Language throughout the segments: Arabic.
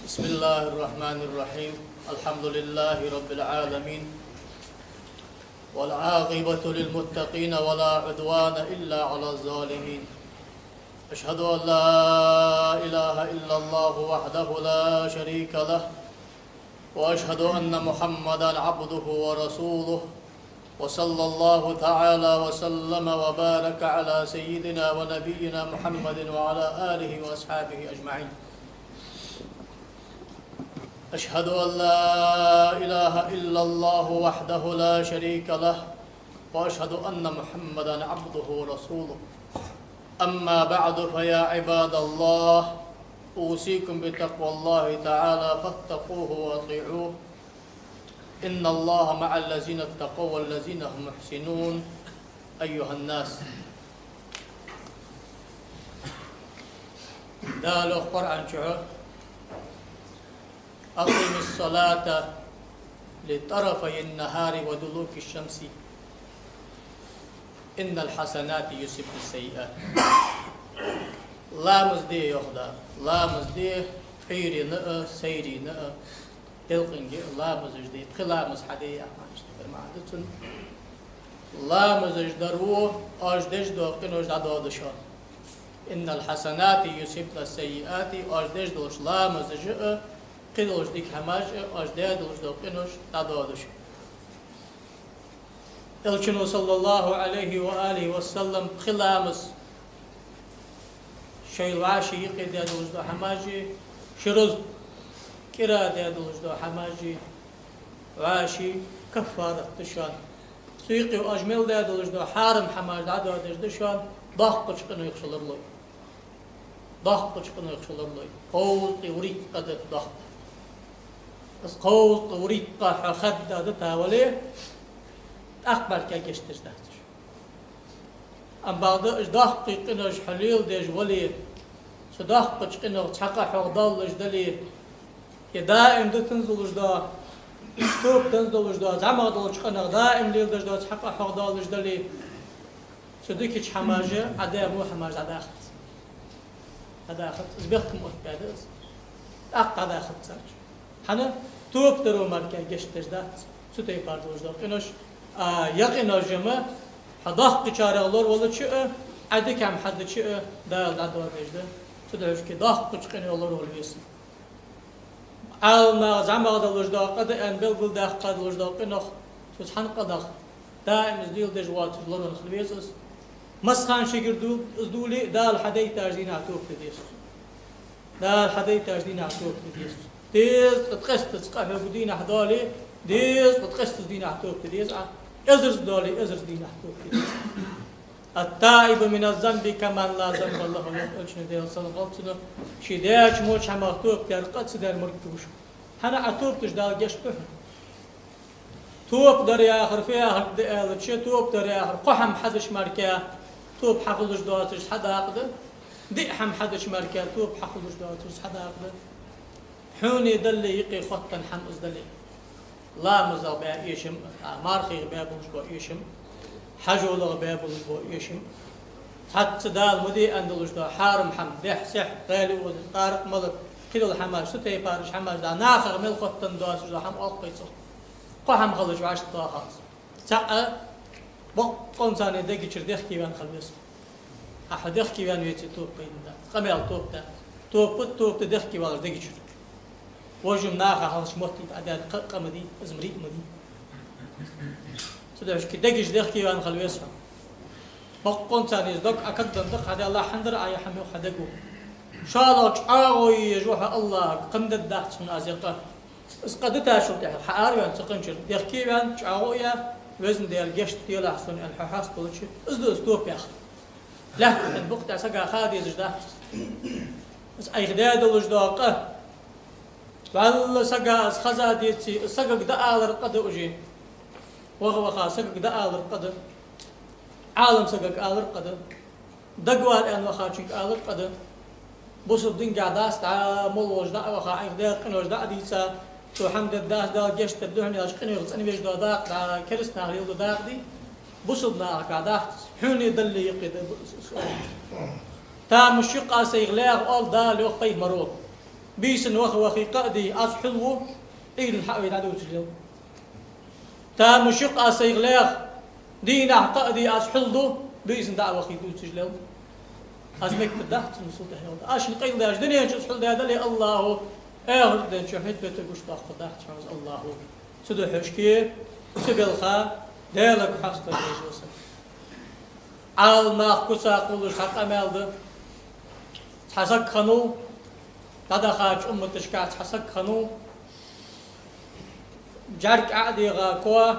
بسم الله الرحمن الرحيم. الحمد لله رب العالمين، والعاقبة للمتقين ولا عدوان إلا على الظالمين. أشهد أن لا إله إلا الله وحده لا شريك له، وأشهد أن محمدا عبده ورسوله، وصلى الله تعالى وسلم وبارك على سيدنا ونبينا محمد وعلى آله وأصحابه أجمعين. أشهد أن لا إله إلا الله وحده لا شريك له، وأشهد أن محمدا عبده ورسوله. أما بعد، فيا عباد الله، أوصيكم بتقوى الله تعالى فاتقوه وأطيعوه. إن الله مع الذين اتقوا والذين هم محسنون. أيها الناس، دالو القرآن شعور أقم الصلاة لطرفي النهار ودلوك الشمس إن الحسنات يذهبن السيئات. لا مزدي يخدا، لا مزدي حيري نأ سيري نأ تلقنجي، لا مزجدي خلا مزحدي أحمد معدتن، لا مزجدرو أجدج دوقين أجداد دشان. إن الحسنات يذهبن السيئات أجدج دوش لا مزج قدوش ديك هماج أجداد دوش دوقينوش تدادوش. الكنو صلى الله عليه وآله وسلم خلامس شيلواشي يقيد دوش دو هماجي شروز كرا دوش دو هماجي واشي كفارة تشان سيقي وأجمل دوش دو حارم هماج دادوش دشان ضاق قشقنو يخشلر لوي، ضاق قشقنو يخشلر لوي، قوتي وريق قد ضاق بس قوت وريقة خدة تاولي أخبر كاكشتش دهتش. أم بعد إجداق قنوش حليل ديج ولي صداق قنوش حقا حقدال لجدلي دائم دو تنزل جدا توب تنزل جدا زعما دولش قنوش دائم ليل دجدا حقا حقدال لجدلي صديكش حماجة عدا مو حماجة عدا أخت عدا أخت إزبيخكم أتبادز أقط عدا أخت سارج حنا توب درو مركا گشتش دات سوتي پاردوش دو قنوش يقينوش جمع حداق قچاره olur ولی چه عدی کم حد چه دال دادوار بجده سودهش که داق قچقنی olur وليسن علما زعما دالوش دو قد ان بلبل داق قدلوش دو قنوخ سوت حن قداق دائم ازديل دجوات لورن خليسس مسخان شگردو ازدولي دال حدي تاجدين عتوب تديس دال حدي تاجدين عتوب تديس ديز تقست تقه بدين حدالي ديز تقست دين حتوك ديز ازرز دالي ازرز دين حتوك ديز. التائب من الذنب كمن لا ذنب الله له. قلشنا ديال صنقلتنا شداش موش حماقتوك ديال قدس ديال مركبوش حنا عتوب تجدال جشبه توب در آخر في آخر ديال شي توب در آخر قحم حدش مركا توب حقلش داتش حدا عقده دحم حدش مركا توب حقلش داتش حدا عقده حوني دلي يقي خطن حن أزدلي لا مزال بها إيشم مارخي بابلش بو إيشم حجولغ بابلش بو إيشم حتى دال مدي أندلش دو حارم حم دح سح غالي وزي طارق ملك كيلو الحماج ستي بارش حماج دا ناخر مل خطن دوس دو حم ألقيته قحم خلج وعش طاحات تاء بقون ثاني دقي شردخ كيوان خلص أحد دخ كيوان يتي توب بين دا قميل توب دا توب تدخ كيوان دقي شرد وجم ناخا هالش موتي بعدين قمدي ازمري مدي سداش كدقش دخكي وان خلويسها بقون ثاني دق اكد دق هذا الله حندر اي حمو خدقو شالو عاوي يجوها الله قمد الدحت من ازيقه اسقدتها شو تحت حار وان تقنشر دخكي وان عاويا وزن ديال جشت ديال احسن الححاس كل شيء ازدو ستوب يا اخي لا البقطه سقا خادي زجدا بس اي خداد وجداقه والله سقا خزا ديتي سقا قد آلر قد أجي وخا سقا قد آلر قد عالم سقا آلر قد دقوار أن وخاشيك آلر قد بوسو دين قعداس تعامل وجدا وخا عقدار قن وجدا ديسا تو حمد الداس دا جشت الدهن يشقني يغصني بيش دا داق دا كرسنا غريل دا داق دي بوسو بنا قعداس حوني دلي يقيد تا مشيقا سيغلاغ أول دا لوخ بيه مرور بيسن وخي قادي أس حلو إيد الحقوي تعدو تجلو تا مشق أسيغلاخ دينا قادي أس حلو بيسن دعوة خي دو تجلو أزمك تدحت نسوت هيدا أش نقيل داش دنيا جس حل هذا لي الله دن شهيد بتقوش باخ تدحت شمس الله سدو حشكي سبلخا دالك حست الجوس عال ما قصا قولش حق أمالد حسك خنو هذا خاج تشكات حسك خنو جارك عادي غاكوا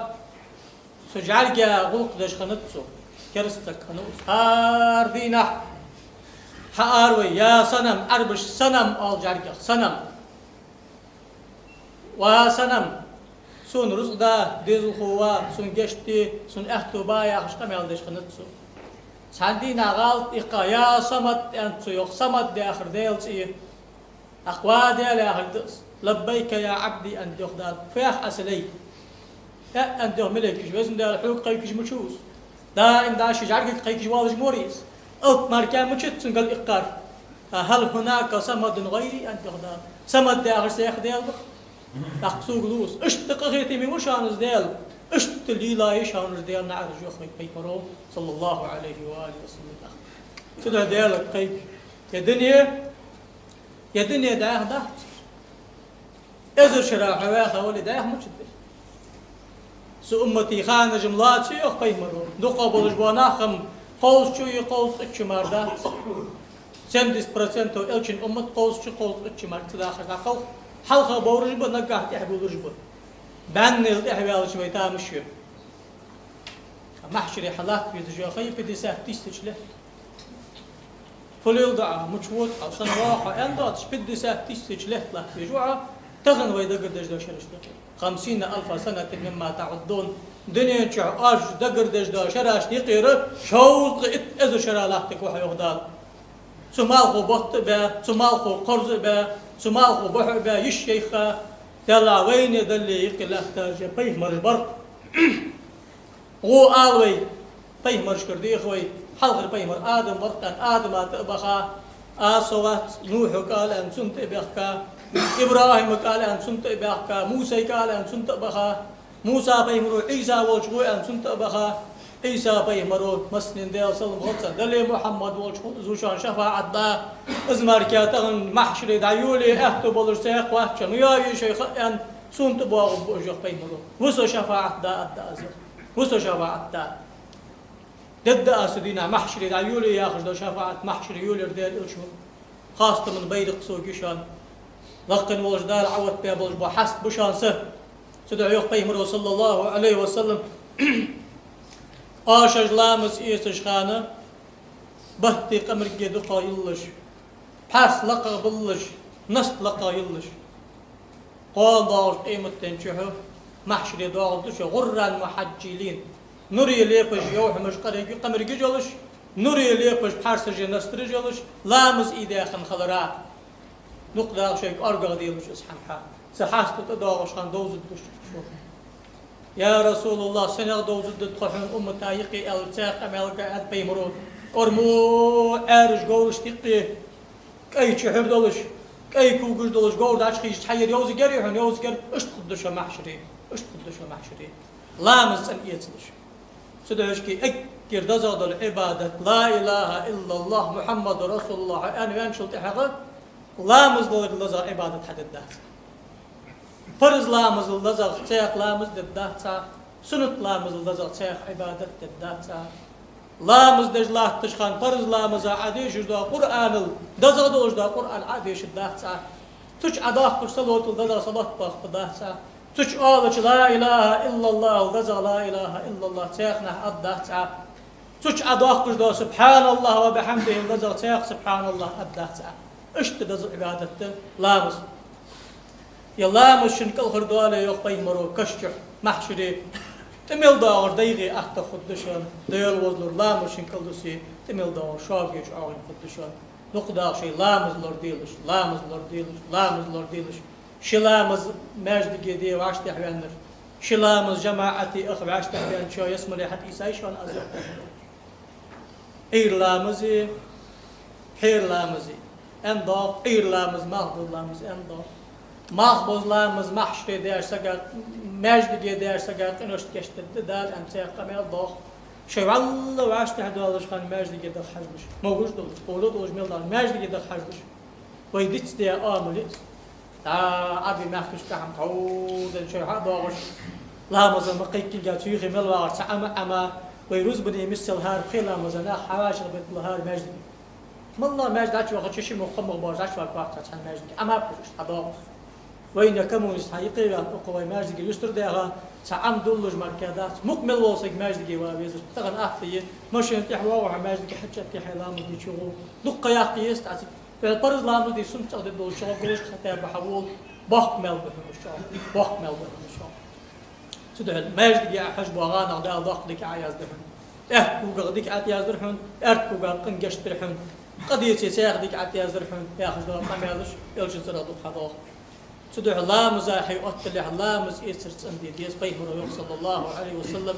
سجارك غلق دش خنتسو كرستك خنو هار دينا حاروي يا صنم أربش صنم أو جارك صنم وصنم سون رزقدا ديزو خوا سون جشتي سون احتو بايا خشقم يالدش خنتسو ساندينا غالط إقا يا صمد أنتو يخ صمد دي آخر ديل سيه أقوى ديل آخر دس لبيك يا عبدي أن يخدار فيخ أسلي يا أن ملك جوزن ديل حوق قيكش مشوز دا إن داشي جارك قيكش والج موريس أوت ماركان مشت سنقل إقار هل هناك صمد غيري أن يخدار صمد دي آخر سيخ ديل أقصو قلوس اشتق غيتي من وشانز ديل اشت اللي لا يشانز ديل نعرج يخرج بيبرو صلى الله عليه وآله وسلم سدع ديالك قيك يا دنيا دايخ ده ازر شراح واخا ولي دايخ مجد سو امتي خان جملات شيخ بيمرو دقابل جوانا خم قوس شو يقوس اتشمار ده 70% الچن امت قوس شو قوس اتشمار تداخل قو حلقه بورج بنقح تحبو رجب بان الاحوال شوي تامشي محشري حلاك في تجاخي في دساه تيستجله فليل دعا مشوت أو سنواحة أنداتش بدي ساه تيستجله له في جوعة تغن ويدا قردش دا شرش 50,000 سنة مما تعدون دنيا شعاج دا قردش دا شراش يقير شوز إذا شرا لحتك وحي يغدال سمالخو بط با سمالخو قرز با سمالخو بحر با يشيخا دلا وين دلي يقل احتاج بيه مرجبر غو آلوي بيه مرش كردي خوي حلق بيه مر آدم برقان آدم أتبخا آسوات نوح قال أن سنت بخكا إبراهيم قال أن سنت بخكا موسى قال أن سنت بخا موسى بيه مرو عيسى وجهو أن سنت بخا عيسى بيه مرو مسنين ديال سلم غلطة دلي محمد وجهو زوشان شفاعة دا ازمار كاتغن محشري دعيولي اهتو بلر سيق واحشن وياي شيخ أن سنت بواغ بوجه بيه مرو وسو شفاعة دا أدى أزر وسو شفاعة دا ضد أسدينا محشري دعيولي ياخذ دو شفاعة محشري يولر ديال إلشو خاصة من بيدق سوقيشان لقن وجدال عوت بها بلجبا حسب بشان سه سدع يوق بيمرو صلى الله عليه وسلم آشج لامس إيسش خانة بهتي قمر جدقا يلش حس لقا بلش نست لقا يلش قال داش قيمة تنشحه محشري داغل دش غرا محجلين نوري ليبش يوح مش قمر جلش نوري ليبش بحرس جنستر جلش لامس إيدي خن خضراء نقدر شيء أرجع ديلش اسحمها سحست تداغش خان دوز الدش يا رسول الله سنة دوز الدخان تايقي التاق أمالك أد بيمرو أرمو أرج جورش تقي كي شهر دلش كي كوجش دلش جور داش خيش حير يوز جري هن يوز جر إيش تقدش محشري إيش تقدش محشري لامس أن يتلش سدهش كي أكير دزاد العبادة لا إله إلا الله محمد رسول الله أنا وانشلت حقه لامز لزا عبادة حد الدهت فرز لامز لزا تيق لامز الدهت سنة لامز لزا تيق عبادة الدهت لامز دجلاه تشخان فرز لامز عاديش دا قرآن دزا دوش دا قرآن عاديش الدهت تش عداق صلوت دزا صلاة باخ الدهت تش آلش لا إله إلا الله دزا لا إله إلا الله تيقنا الدهت تش عداق دا سبحان الله وبحمده دزا تيق سبحان الله الدهت اشتدز عبادته لامس يا لامس شنكل خردوالي يقبي مرو كشجح محشري تميل داور ديغي احتا خدشان ديال وزلور لامس شنكل دوسي تميل داور شاقيش عاين خدشان نقدا شي لامس لور ديلش لامس لور ديلش لامس لور ديلش شلامز ماجد جدي واشتي حوانر شلامز جماعتي اخ واشتي حوان شو يسمى لي حتى إيساي شوان أزر إير لامزي حير لامزي endog qiyirlarımız, mahbuzlarımız endog. Mahbuzlarımız mahşre derse mecdiye derse qinoşt geçtirdi dal ente qamel dog. Şevallı ve aştahdu alışkan mecdiye de hajmış. Moguş dolmuş. Oğlu dolmuş da mecdiye de hajmış. Ve dit diye amelit. Ta abi mahkuş kaham tawdan şey ha dogş. لامزن مقيك جاتوي غمل وارت أما ويروز بني مثل هار خيل لامزن حواش ربط لهار مجد ما الله مجد عش وقت شيء مقام مبارز عش وقت عشان مجد أما بكرش هذا وين كم مستحقي وقوي مجد يستر ده تعم دولج مركزات مكمل وصق مجد وابيز تغن أحتي مش ينتحوا وع مجد حتى في حلام دي شو دق يقيس تعرف بالبرز لامز دي سمت أقدر دول شغل كلش خطير بحول بحمل بهم الشغل بحمل بهم الشغل تدعي المجد يا حجب وغانا دا ضغط لك عياز درحن كوغا غديك عياز درحن كوغا قنقش درحن قضية سياخدك عياز درحن يا خجل قام يازش يلش زرادو خضوخ تدعي الله مزاحي وأطلع الله مزيسر عندي ديس بيهر صلى الله عليه وسلم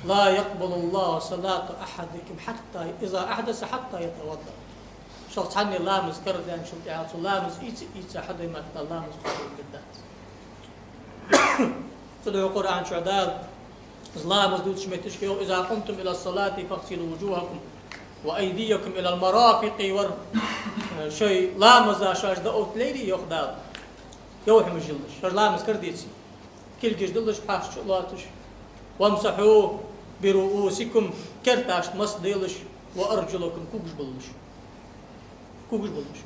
لا يقبل الله صلاة أحدكم حتى إذا أحدث حتى يتوضأ شخص عني الله مذكر دان شو تعالى الله مزيس أحد ما الله مذكر بالذات تدعو القرآن شعدال الله مزدود شميتش إذا قمتم إلى الصلاة فاغسلوا وجوهكم وأيديكم إلى المرافق شيء لا مزا شاش دقوت ليلي يخدال يوح مجلش لا مذكر ديتي كل جيش دلش حاش شلاتش وامسحوا برؤوسكم كرتاش مصديلش وأرجلكم كوكش بلش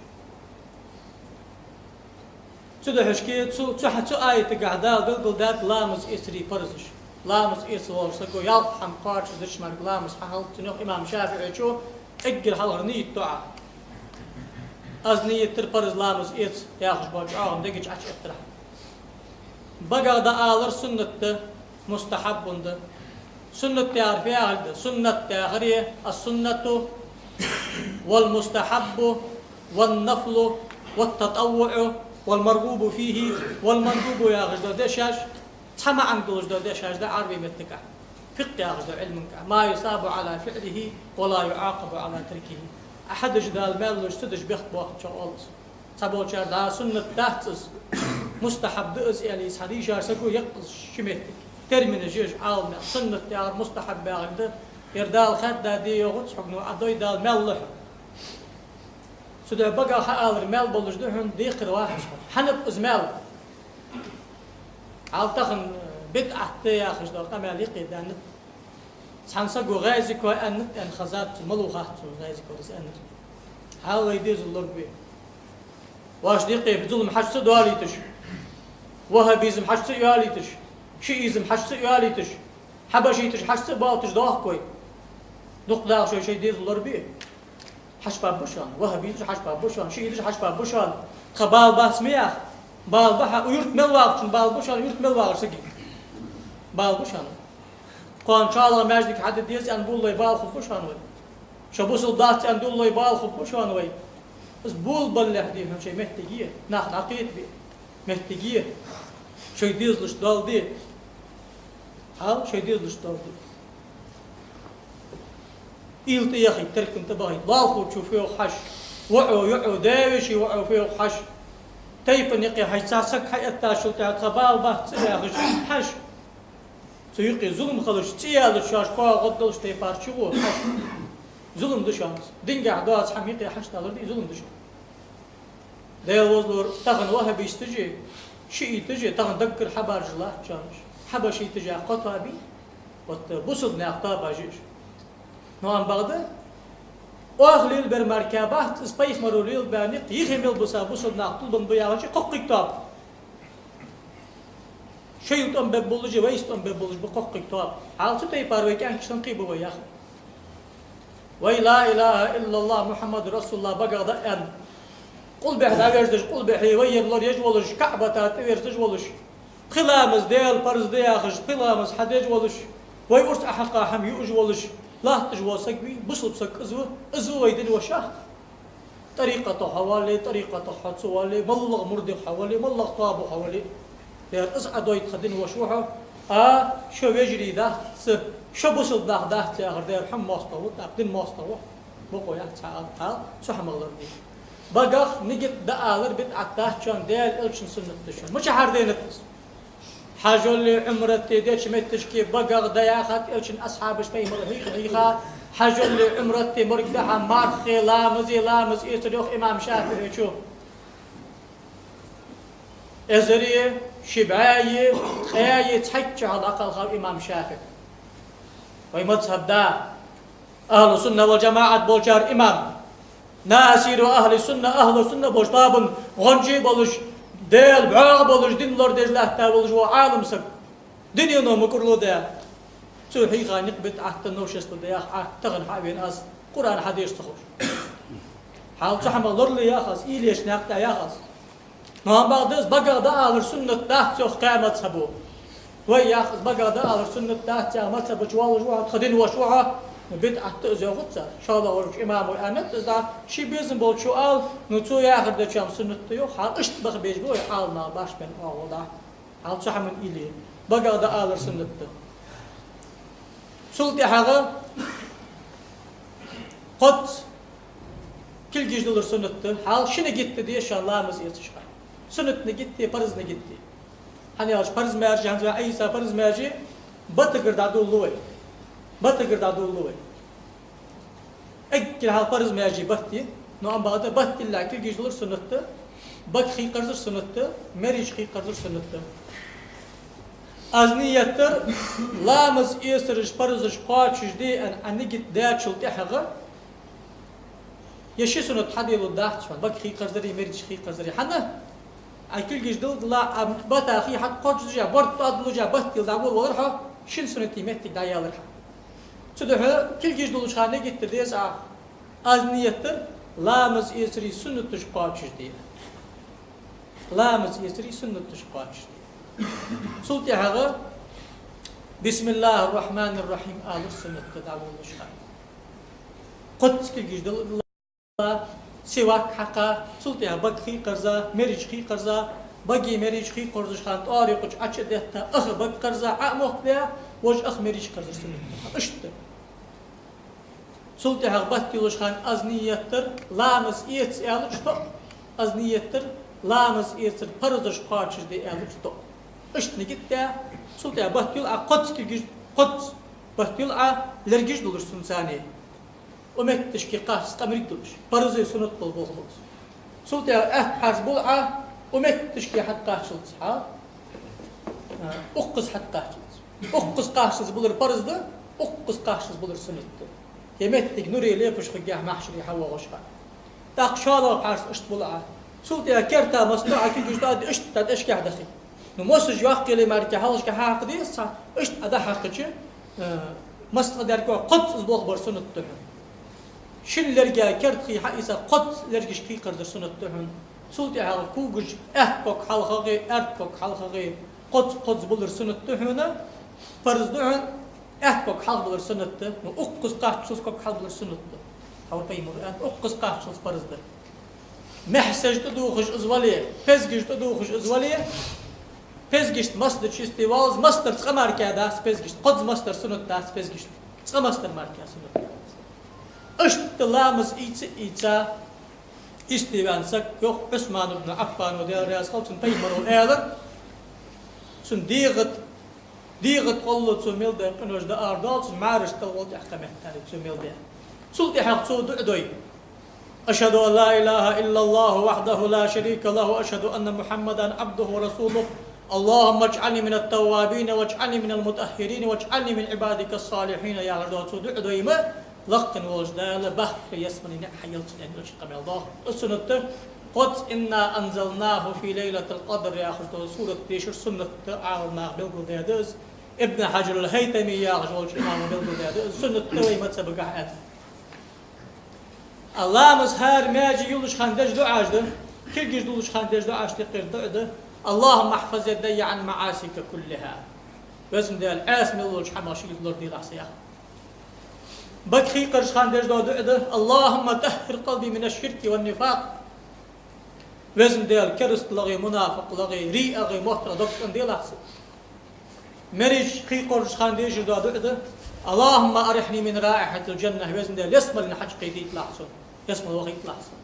تدعو حشكي تحت آية قعدال قلقل دات لامز إسري فرزش لامز إسري ورسكو يالحم قارش دش مرق لامز حالت تنوخ إمام شافعي شو اقل حلغر نية دعا از نية ترپرز لامز إس ياخش باج آغم دقيج عش اقترح بقى دا آلر سنة مستحب ده سنة تعرف يا أهل سنة تاغرية السنة والمستحب والنفل والتطوع والمرغوب فيه والمندوب يا غجدو دشاش تما عن غجدو دشاش ده عربي متكا فقه يا غجدو علمك ما يصاب على فعله ولا يعاقب على تركه أحد جدال مال يشتدش بيخت بوقت شغالس تبو شار ده سنة تحتس مستحب دأس يعني سحدي شار سكو يقص شميتك ترمين جيش عالم سنة تيار مستحب يا غجدو يردال خد ده دي يغط حقنو عدوي دال مال سوداء بقى حال المال بلش دهن ديقر واحد حنب ازمال عالتخن بدعة يا أخي شدار قام يليقي دانت سانسقو غازي كو أنت أن خزات ملو خاطر غازي كو رس أنت حاول يديز اللربي واش ديقي بظلم حشت دواليتش وهابيزم حشت ياليتش شيئيزم حشت ياليتش حبشيتش حشت باوتش داخ كوي نقدر شيء ديز اللربي حش بابوشان وهابيتش حش بابوشان شيئيتش حش بابوشان خبال باسميخ بال بحا ويرت ملواقشن بال بوشان يرت ملواقش سكي بال بوشان قان شاء مجدك حد ديس أن بول لي بال خبوشان وي شبوس الضغط أن دول لي بال خبوشان وي بس بول بل حديث هم شيء محتاجيه نحن عقيد بي محتاجيه شيء ديز لش دال دي هل شيء ديز لش دال دي إلت يا أخي ترك انتباهي ضافوا تشوفيه حش وعوا يعوا داوشي وعوا فيه حش تيب نقي حش ساسك حي التاشو تاع خبال بحث يا أخي حش سيقي ظلم خلش تيال الشاش قا غدلش تيبار شو حش ظلم دشانس دينجا داس حميقي حش تالردي ظلم دشان ده وزلور تغن وهب يستجي شيء تجي تغن دكر حبار جلا شانش حبا شيء تجي قطابي وتبصد نعطابا جيش نوعا بغدا واغليل برمركبات سبايس مروليل بانيق يخمل بصد نعطل بنضيعش قق كتاب شيء تم ببولج ويست تم ببولج بقق كتاب عالت تيبار ويكان كشن قيبو ويا اخي وي لا اله الا الله محمد رسول الله بغدا ان قل بحدا ويرجش قل بحي ويرلور يجولش كعبه تاويرتج ولش خلامز ديل فرز دياخش خلامز حدج ولش وي ارت احقا هم يوج ولش لا تجوا سقبي بصلب سق ازو ويدن وشاق طريقة حوالي طريقة حوالي ملغ مرد حوالي ملغ طاب حوالي دير اسعد ويتخدن وشوحه شو يجري ده شو بصل ده تاخر دير حم ماستوى تاخدن ماستوى بقوا يا تعال صحم الله دي بقى نجت دقالر بدعة شون ديال إلشن سنة تشون مش حاردين حاجة اللي عمرتي ديش متشكي بقى دياخت إلشن أصحابش في مرهيخا حاجة اللي عمرتي مركدها مارخي لامز يتريخ إمام شافعي شو إزرية شبعاية خياية تحكي على الأقل خاب إمام شافعي ويمذهب دا أهل السنة والجماعة بولشار إمام ناسير أهل السنة بوشتابن غنجي بولش ديل بعاق بولش دين لور ديج لحتا بولش وعالم سك دنيا نوم كرلو دا سوحي خانق بيت عهد النوشست دا تغن حابين أس قرآن حديث تخش حال تحمل لور لي ياخص إليش ناقتا ياخص نوام بعدس بقى دا أهل السنة تحت سوخ قامت سبو وياخذ بقى دا أهل السنة تحت مذهب جوال خدين وشوعة بدعة تأذي غطة إن شاء الله ورش إمام وأمت إذا شي بيزن بول شوال نتو ياخذ دا شام سنة تيو حال اشتبخ بيجبو حال ما باش بين أولا حال صح من إلي بقى دا أهل السنة سلطي حاجة قد كل جيش دولار سنة حال شنو جت دي إن شاء الله مزيت شحال سنة نجتي فرز نجتي هنياش فرز مارجي هنزوا عيسى فرز مارجي بتقدر دادول لوي أكل هال فرز مارجي بتي نو أم بعده بتي لا كل جيش دولار سنة بك خي قرض سنة مريج خي قرض سنة أزنيتر لامز يسرج فرزش قاتش دي أن نجت داتشل تحغر يشي سنة حدي لو داحت بك خي قرضري مريج خي قرضري حنا أكل جيش دول لا بتا خي حد قاتش جا برد أدلو جا بتي داول ورها شن سنة تيمتك دايا ورها تدوها كل جيش دول شخانة جت ديس أزنيتر لامز يسري سنة قاتش دي لامز يسري سنة قاتش صوتي هذا بسم الله الرحمن الرحيم آل السنة تدعوه الشخان قدس كل جيش دول سواك حقا صوتي هذا بقي قرزة مريج خي قرزة بقي مريج خي قرزة شخان طارق وش أشد دهتا أخ بقي قرزة عمق ده وش أخ مريج قرزة سنة أشتر صوتي هذا بقي شخان أزنيتر لامز إيتس آل شطق أزنيتر لامز إيتس فرزش قاتش دي آل شطق اشت نجد صوتي بحتيل قدس كيجي قدس بحتيل لرجيش دولش سنساني ومكتش كي قاس قمريك دولش برزي سنة بالبوخلص صوتي حاسبول ومكتش كي حد قاشلت حال أقص حد قاشلت أقص قاشلت بولر برز ده أقص قاشلت بولر سنة يمتك نوري ليفش خجاه محشري حوا غشها تاقشالا قاس اشت بولع صوتي كرتا مصنوعة كيجي جداد اشت تاد اش قاعد اخي نموسج يوقي لي ماركي حالش كحاق دي صح اشت ادا حقتش مستقدر كو قد زبوغ برسنة تهن شن لرجا كرتخي حقيسا قد لرجش كي قرد سنة تهن صوتي على كوجج احكوك حلقغي اركوك حلقغي قد زبولر سنة تهن فرز دهن احكوك حلق بلر سنة تهن اقص قاعد شوسكوك حلق بلر سنة تهن حول بيمر اقص قاعد شوس فرز ده محسج تدوخش ازوليه فزجش تدوخش ازوليه فزجشت مصدر شيستي والز مصدر تقمر كذا فزجشت قد مصدر سنة داس فزجشت تقمصدر ماركا سنة اشت لامز إيتا استيبان سك يخ عثمان بن عفان ودير رياس خلصن بيمرو آلر سن ديغت قلت سميل ده قنوش ده آردال سن معرش تلوت احكامه تاريخ سميل ده سلطي حق سود دعدوي أشهد أن لا إله إلا الله وحده لا شريك له أشهد أن محمدا عبده ورسوله اللهم اجعلني من التوابين واجعلني من المتأخرين واجعلني من عبادك الصالحين يا غردوات سود دعدوي ما لقن وجدال بحر يسمني نحيلت لأنه شقم الله السنة قد إنا أنزلناه في ليلة القدر يا أخي سورة تيشر سنة عالما بلغو ديادوز ابن حجر الهيتمي يا أخي إمام بلغو ديادوز سنة توي ما تسبق عاد الله مزهار ماجي يولش خاندج دعاج ده كل جيش دولش خاندج دعاج تقير دعده اللهم احفظ يدي عن معاسيك كلها باسم ده الاسم يولش حماشي يدلور دي العصية بكخي قرش خاندج دعده اللهم طهر قلبي من الشرك والنفاق باسم ده الكرست لغي منافق لغي ريء لغي محترى دكتن دي العصية مريج خي قرش خاندج دعده اللهم أرحني من رائحة الجنة وزن ده يسمى النحج قيديت لحسن يسمى الوقيت لحسن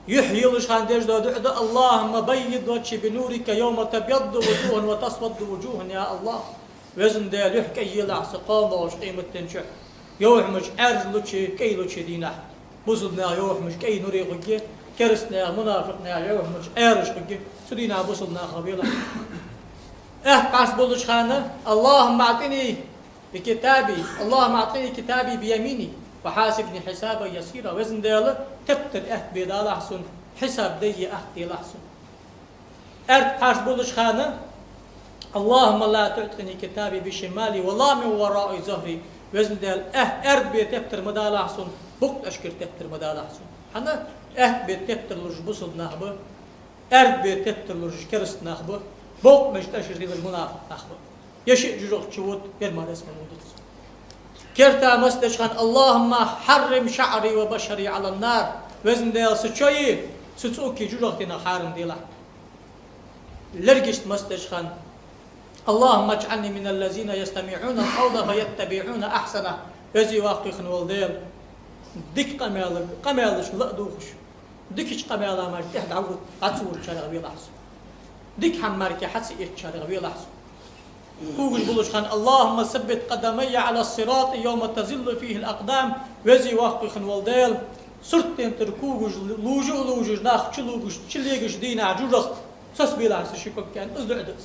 يحيي الشخان ديج دو دعدا اللهم بيض وجهي بنورك يوم تبيض وجوه وتسود وجوه يا الله وزن ده يحكي لحس قام وش قيمة تنشع يوحمش أرلوشي كيلوشي دينا بوصلنا يوحمش كي نوري غجي كرسنا منافقنا يوحمش أرش غجي سدينا بوصلنا خبيلا قاس بولش خانة اللهم أعطني بكتابي اللهم أعطني كتابي بيميني وحاسبني حسابا يسيرا وزن دياله تبتر بيدا لحسن حساب دي دي لحسن قاس بولش خانة اللهم لا تعطني كتابي بشمالي ولا من وراء ظهري وزن ديال بيت تبتر مدا لحسن بوقت أشكر تبتر مدا لحسن حنا بيت تبتر لرج بوصل نخبه بيت تبتر لرج كرست نخبه بوق مش تشري المنافق نخبه يشئ جوج تشوت غير ما اسمه مودس كرتا مستشخن اللهم حرم شعري وبشري على النار وزن ديال سچوي سوكي جوج تنا حارم ديلا لرجشت مستشخن اللهم اجعلني من الذين يستمعون القول فيتبعون احسنه وزي واقعن والديل ديك قمالش لا دوخش ديكش قمالا ما تحت عود اتصور شرع بيلاحظ ديك حمارك حسي شرع بيلاحظ كوغش بلوشخان اللهم ثبت قدمي على الصراط يوم تزل فيه الاقدام وزي واقعن والديل صرتين تركوغش لوجو ناخ تشلوغش تشليغش دينا جورخ سس بيلاحظ شكوك كان ازدعدس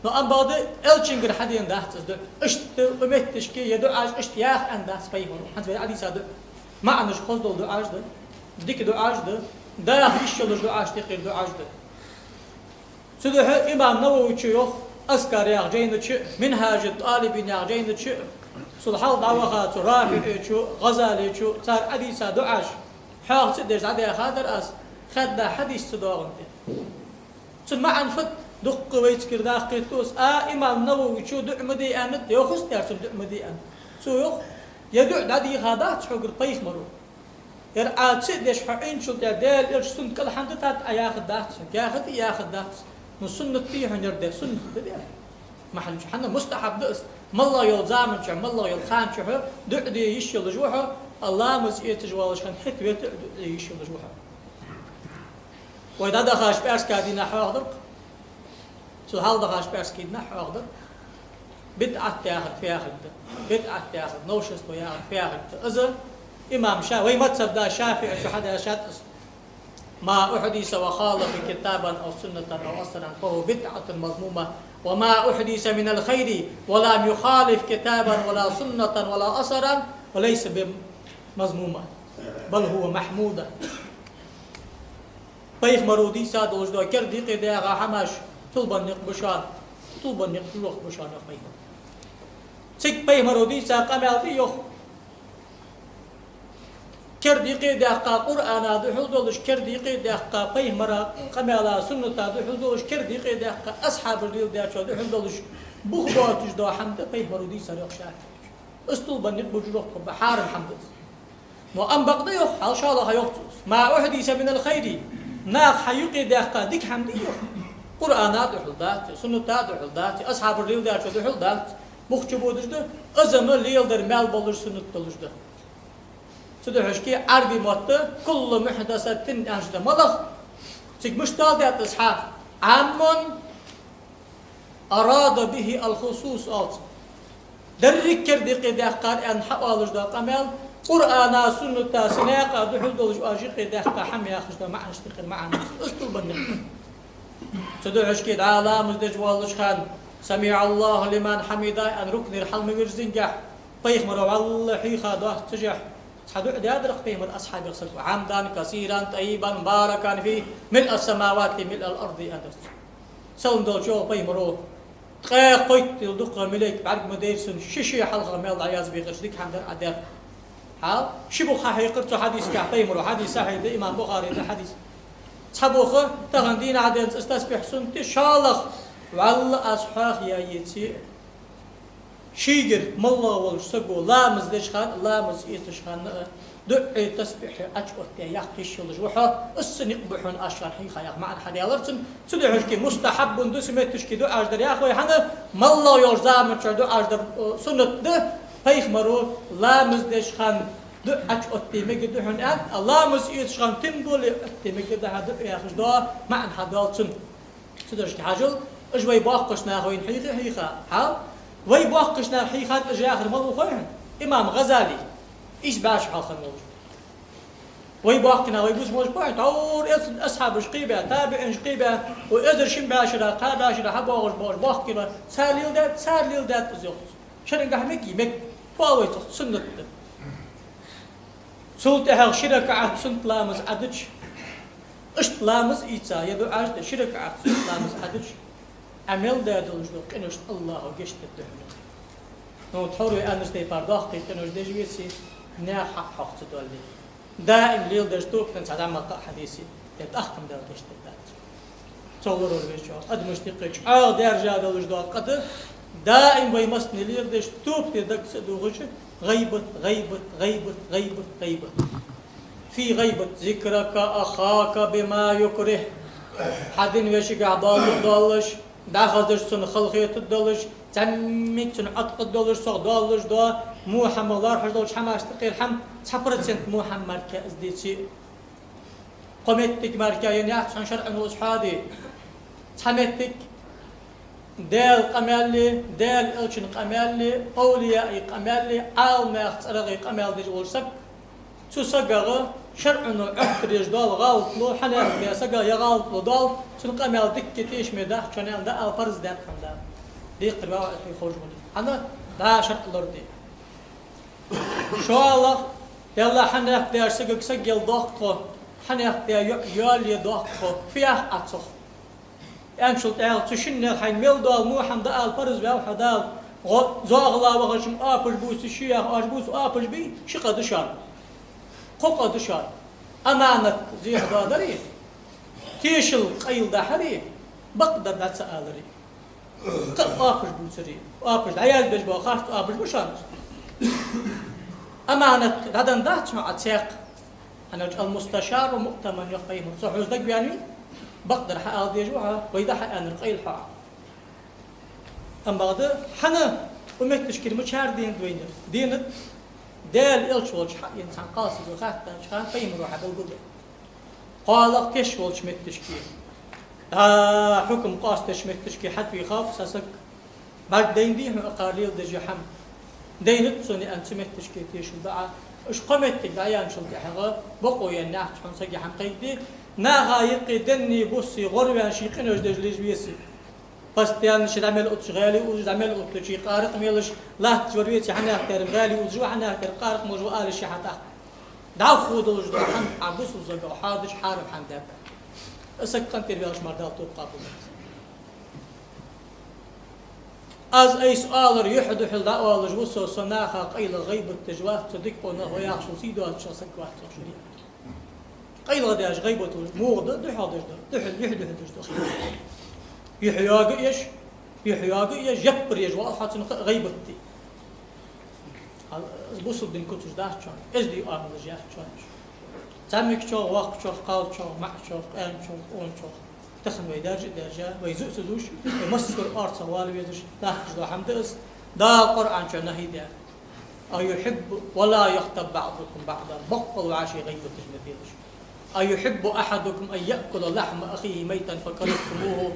نو أم بعد إلشينجر حدين ده تصدق إشت ومتش كي يدعاش إشتياق أن ده سبيهون حنت في عادي صادق ما عنش خذ دول دعاش ده ديك دعاش ده يشيلش دعاش تقير دعاش ده سده إمام نووي تشيوخ أذكر يا جين تش منهاج الطالبين يا جين تش صلحال دعوة رافع تشو غزالي تشو صار عادي صار دعاش حاق تدرس عادي خادر أس خد حديث تداون سن ما عن فت دق ويتكر داقيتوس إمام نووي شو دع مدي أنت يخص ترسم دع مدي أنت سو يخ يدع دادي غادات شو قر طيخ مرو يرعى تسدش حين شو تعدل يرسون كل حمد تات أياخد دات ياخد دات من سنة فيه هنرد سنة بدي ما حنا مستحب دقس ما الله يلزام شو ما الله يلخان شو دع دي يشيل جوحه الله مسئيت جوالش كان حت بيت يشيل جوحه وإذا دخاش بأرس كادينا حاضر سو هل دخاش بأرس كيدنا حاضر بدعة تاخد بدعة تاخد نوشست وياخد فياخد إذا إمام شافعي ما تصدق شافعي شو حدا شاتس ما أحدث وخالف كتابا أو سنة أو أصلا فهو بدعة مذمومة وما أحدث من الخير ولم يخالف كتابا ولا سنة ولا أثرا وليس بمذمومة بل هو محمودة بيخ مرودي ساد وجدوا كردي قدا حماش طلبا نقبشان طلبا نقبلوخ بشان أخي سيك بيخ مرودي سا قمالتي يخ كردي قدا قرآن هذا حدولش كردي قدا بيخ مرا قمالا سنة هذا حدولش كردي قدا أصحاب الريل دا شو حدولش بخباتش دا حمد بيخ مرودي سا يخشى استلبا نقبلوخ بحار الحمد وأن بقضي يخ حال شاء الله يخص ما أحدث من الخير ناق حيقي داقا ديك حمدي قرآنات حلدات سنتات حلدات أصحاب الريل دا شو حلدات مخشبو دجده أزم الليل در مال بولر سنت دلجده سده حشكي عربي موت كل محدثة أنجده ملخ تيك مشتال دات أصحاب عام أراد به الخصوص آت درك كردي قداقا أن حوالج دا قمال قرآن سنة سناقة دحول دولج أجيق داقا حمي أخشده معنا اشتقر معنا استل بني سده حشكي دعالا مزدج والش خان سمع الله لمن حمده أن ركن الحلم ورزنجح طيخ مرو الله حيخا ده تجح حدو عداد رقبه من أصحاب يغسل عمدا كثيرا طيبا مباركا فيه ملء السماوات ملء الأرض أدرس سلم دول شو بي مرو تقيق قيت الدقة مليك بعد مديرسن ششي حلقة ميل عياز بيغرش ديك حمدر عدار حال شبوخا حيقرتو حديث كعطي مرو حديث صحيح ده إمام بخاري ده حديث صحبوخا تغندين عدين استسبح سنتي شالخ والله أصحاخ يا يتي شيجر مالله والشتقو لا مزدش خان لا مزيتش خان دعي تسبح أجوت يقش الجوحة السنق بحون أشغال حيخا يا مع الحد يالرسن تدعوش كي مستحب دسمتش كي دعاش در يا أخوي حنا ما الله يرزام دعاش در سنة ده فيخ مرو لا مزدش خان دعاش أتيمك دحون أن الله مزيد خان تمدول أتيمك ده هذا يا أخي ده مع الحد يالرسن تدعوش كي حاجل أجوي باقشنا أخوين حيخا حال وي باقشنا حيخا أجي آخر مرو خوين إمام غزالي إيش باش حاصل موجود ويباقنا ويبوس موج بوين اور أصحاب شقيبة تابع شقيبة وإذا شم باشرة تابع باشرة حباغش باش باقنا ساليل دات زوج شرين قحمكي مك فاوي سنة سلطة هال شركة عاد سنة لامز عدش اشت لامز إيتا يدو عاد شركة عاد سنة لامز عدش عمل دادلش دو كنشت الله وقشت الدهن نو تحوري أنس دي بارداخي كنوش دي جويسي نا حق تدولي دائم ليل دشتوك تنسى عمل حديثي يتأخم دار دشت الدات تصور الوجه قد مشتقش عال درجة دلش دو قد دائم ويمسني ليل دشتوك تدك سدوغش غيبت غيبت غيبت غيبت غيبت في غيبت ذكرك أخاك بما يكره حدين وشك عبال دالش داخل سن خلقية الدلش تميك سن عتق الدلش صغ دالش دو محمد الله حجدوش حماش تقير حم 9% محمد كأزديتي قمتك مركا يعني أحسن شرع وصحادي تحمتك دال قمالي دال إلشن قمالي أولياء قمالي عال ما يخترغي قمال دي جولسك تسقغ شرعنا أكتر يجدال غالط له حنا بيسقغ يغالط له دال سن قمال دكتيش ميداح كان عندها الفرز دال خمدان دي قرباء في خوش مني أنا دا شرط لردي شو الله يلا حنا يختار سقق سقل ضغطه حنا يختار يالي ضغطه فيها أتصخ أمشل تعال تشنّ حين ميل دال مو حمد آل فرز بيو حدال زاغلا وغشم آبش بوس الشيخ آبش آبش بي شقة دشان قطة دشان أمانة زي هذا تيشل قيل دحري بقدر لا تسألري آبش بوسري آبش عيال بيش بخارت آبش بشان أمانة هذا ندات مع تيق أنا المستشار ومؤتمن يقيم صحوز دق يعني بقدر حق ديجوها وإذا حق أنا القيل حق أما هذا حنا ومتشكل مشار دين دال إلشولش حق إنسان قاصد وخاتم شخان قيم روح بالقدر قال تشولش متشكل حكم قاصدش متشكل حد في خاف ساسك بعد دين دي أقاريل دجي حم دين تصوني أنت متشكل تيشل بقى إيش قمت العيان شو كحغة بقوا ينحت حن سجى حم قيدي ناغايق دني بوسي غربان شيقين وجدج ليش بيسي بس تيان شد عمل أوتش غالي وجد عمل أوتش شي قارق ميلش لا تجوريتي حنا أكتر غالي وجوا حنا أكتر قارق موجو آل شي حتى دعفو دوج دو حم عبوس وزقوا حادش حارب حمدك أسكن تربيش مردال توب قابل از أي سؤال يحدو حل دعوة لجوسو صناخا قيل غيب التجواه تصدق بونه يعشو سيدو هاتشاسك واحد شريع قيل غداش غيبة موغد دو حاضر دو حل يحدو هدوش يحياق إيش يبر يجوا أفحاتن غيبتي بوسو دين كتوش داش شان إزدي آمل جاه شان تامك شو واق شو قال شو مع شو قام شو أون شو تخن ويدرج درجة ويزوج سدوش يمسك الأرض سوال ويدش لا تجد حمدس دا القرآن شو نهيدا أو يحب ولا يخطب بعضكم بعضا بقل وعاشي غيبة تجمديش أو يحب أحدكم أن يأكل لحم أخيه ميتا فكرهتموه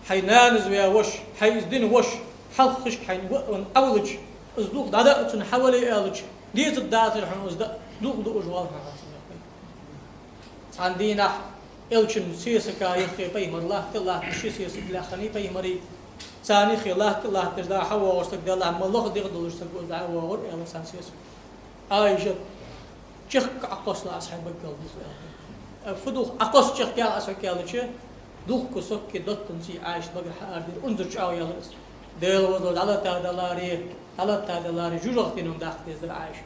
حينانز ويا وش حيزدين وش حلخش حين أولج أزدوق دادأتن حوالي أولج ديت الداتر حين أزدق دوق دو أجوال عندنا إلشن سيسكا يخي بيمر الله تلا تشي سيسك لا خني بيمري ثاني خلاص الله تجدا حوا وشتك دلا ملخ ديغدل وشتك دعوا ور يلا سان سيسك عايشه شيخ أقص لا أصحاب القلب فدوخ أقص شيخ قال أسوك يلا شيء دوخ كسوك دوتن سي عايش بقى حاضر انظر شاو يلا ديل وضل على تادلاري جوجختينهم داخل يزر عايش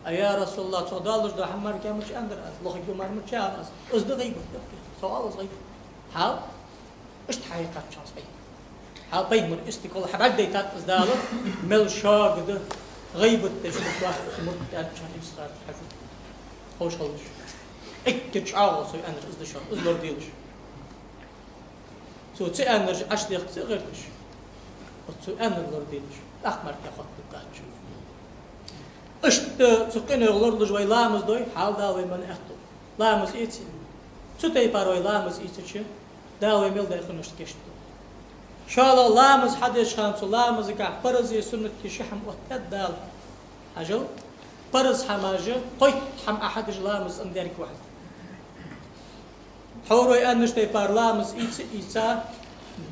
يا رسول الله صدالش ده حمر كامش أندر الله يجمع مرشاس أصدق غيب سؤال صغير حال إيش حقيقة شخص بي حال بيمر استقل حبل ديتات أصداله مل شاق ده غيبة تجربة واحد مرت أنا شان إسقاط حفظ خوش خلش إكتش عاوز سوي أنا إزد شان إزلور ديلش سو تي أنا عش ديق تي غيرش سو أنا إزلور ديلش أحمر كخط بقاتش إشت سكين يغلور لجوي لامز دوي حال داوي من أختو لامز إيتي سو تي باروي لامز إيتي داوي ميل دا يخنش تكشتو شاء لامز حدش خان سو لامز كع برزي سنة كشحم وقت دال أجل برز حماجة قيت حم أحد لامز أندرك واحد حوروي أنش تي بار لامز إيتا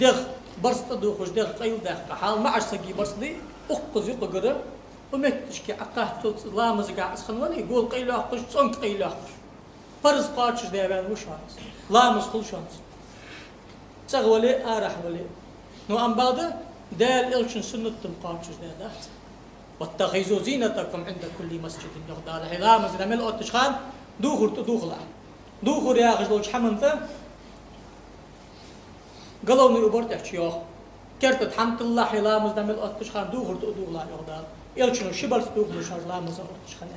دغ برست دوخش دغ قيل دغ حال ما عش سقي برست دي أقز يقدر ومتشكي عقاه لامز كع أسخن ولا يقول قيل أقش صنك قيل أقش برز قاتش ديبان وش هانس لامز كل شانس تغولي أرح ولي نو أم بعد دال إلشن سنة تمقاتش دادات واتخذوا زينتكم عند كل مسجد يغدال حلام إذا ملء التشخان دوخر يا غجلوش حمنته قالوا ني أبرت أحشيوخ كرت حمد الله حلام إذا ملء التشخان دوخر لا يغدال إلشن شبرت دوخر شر لام إذا التشخان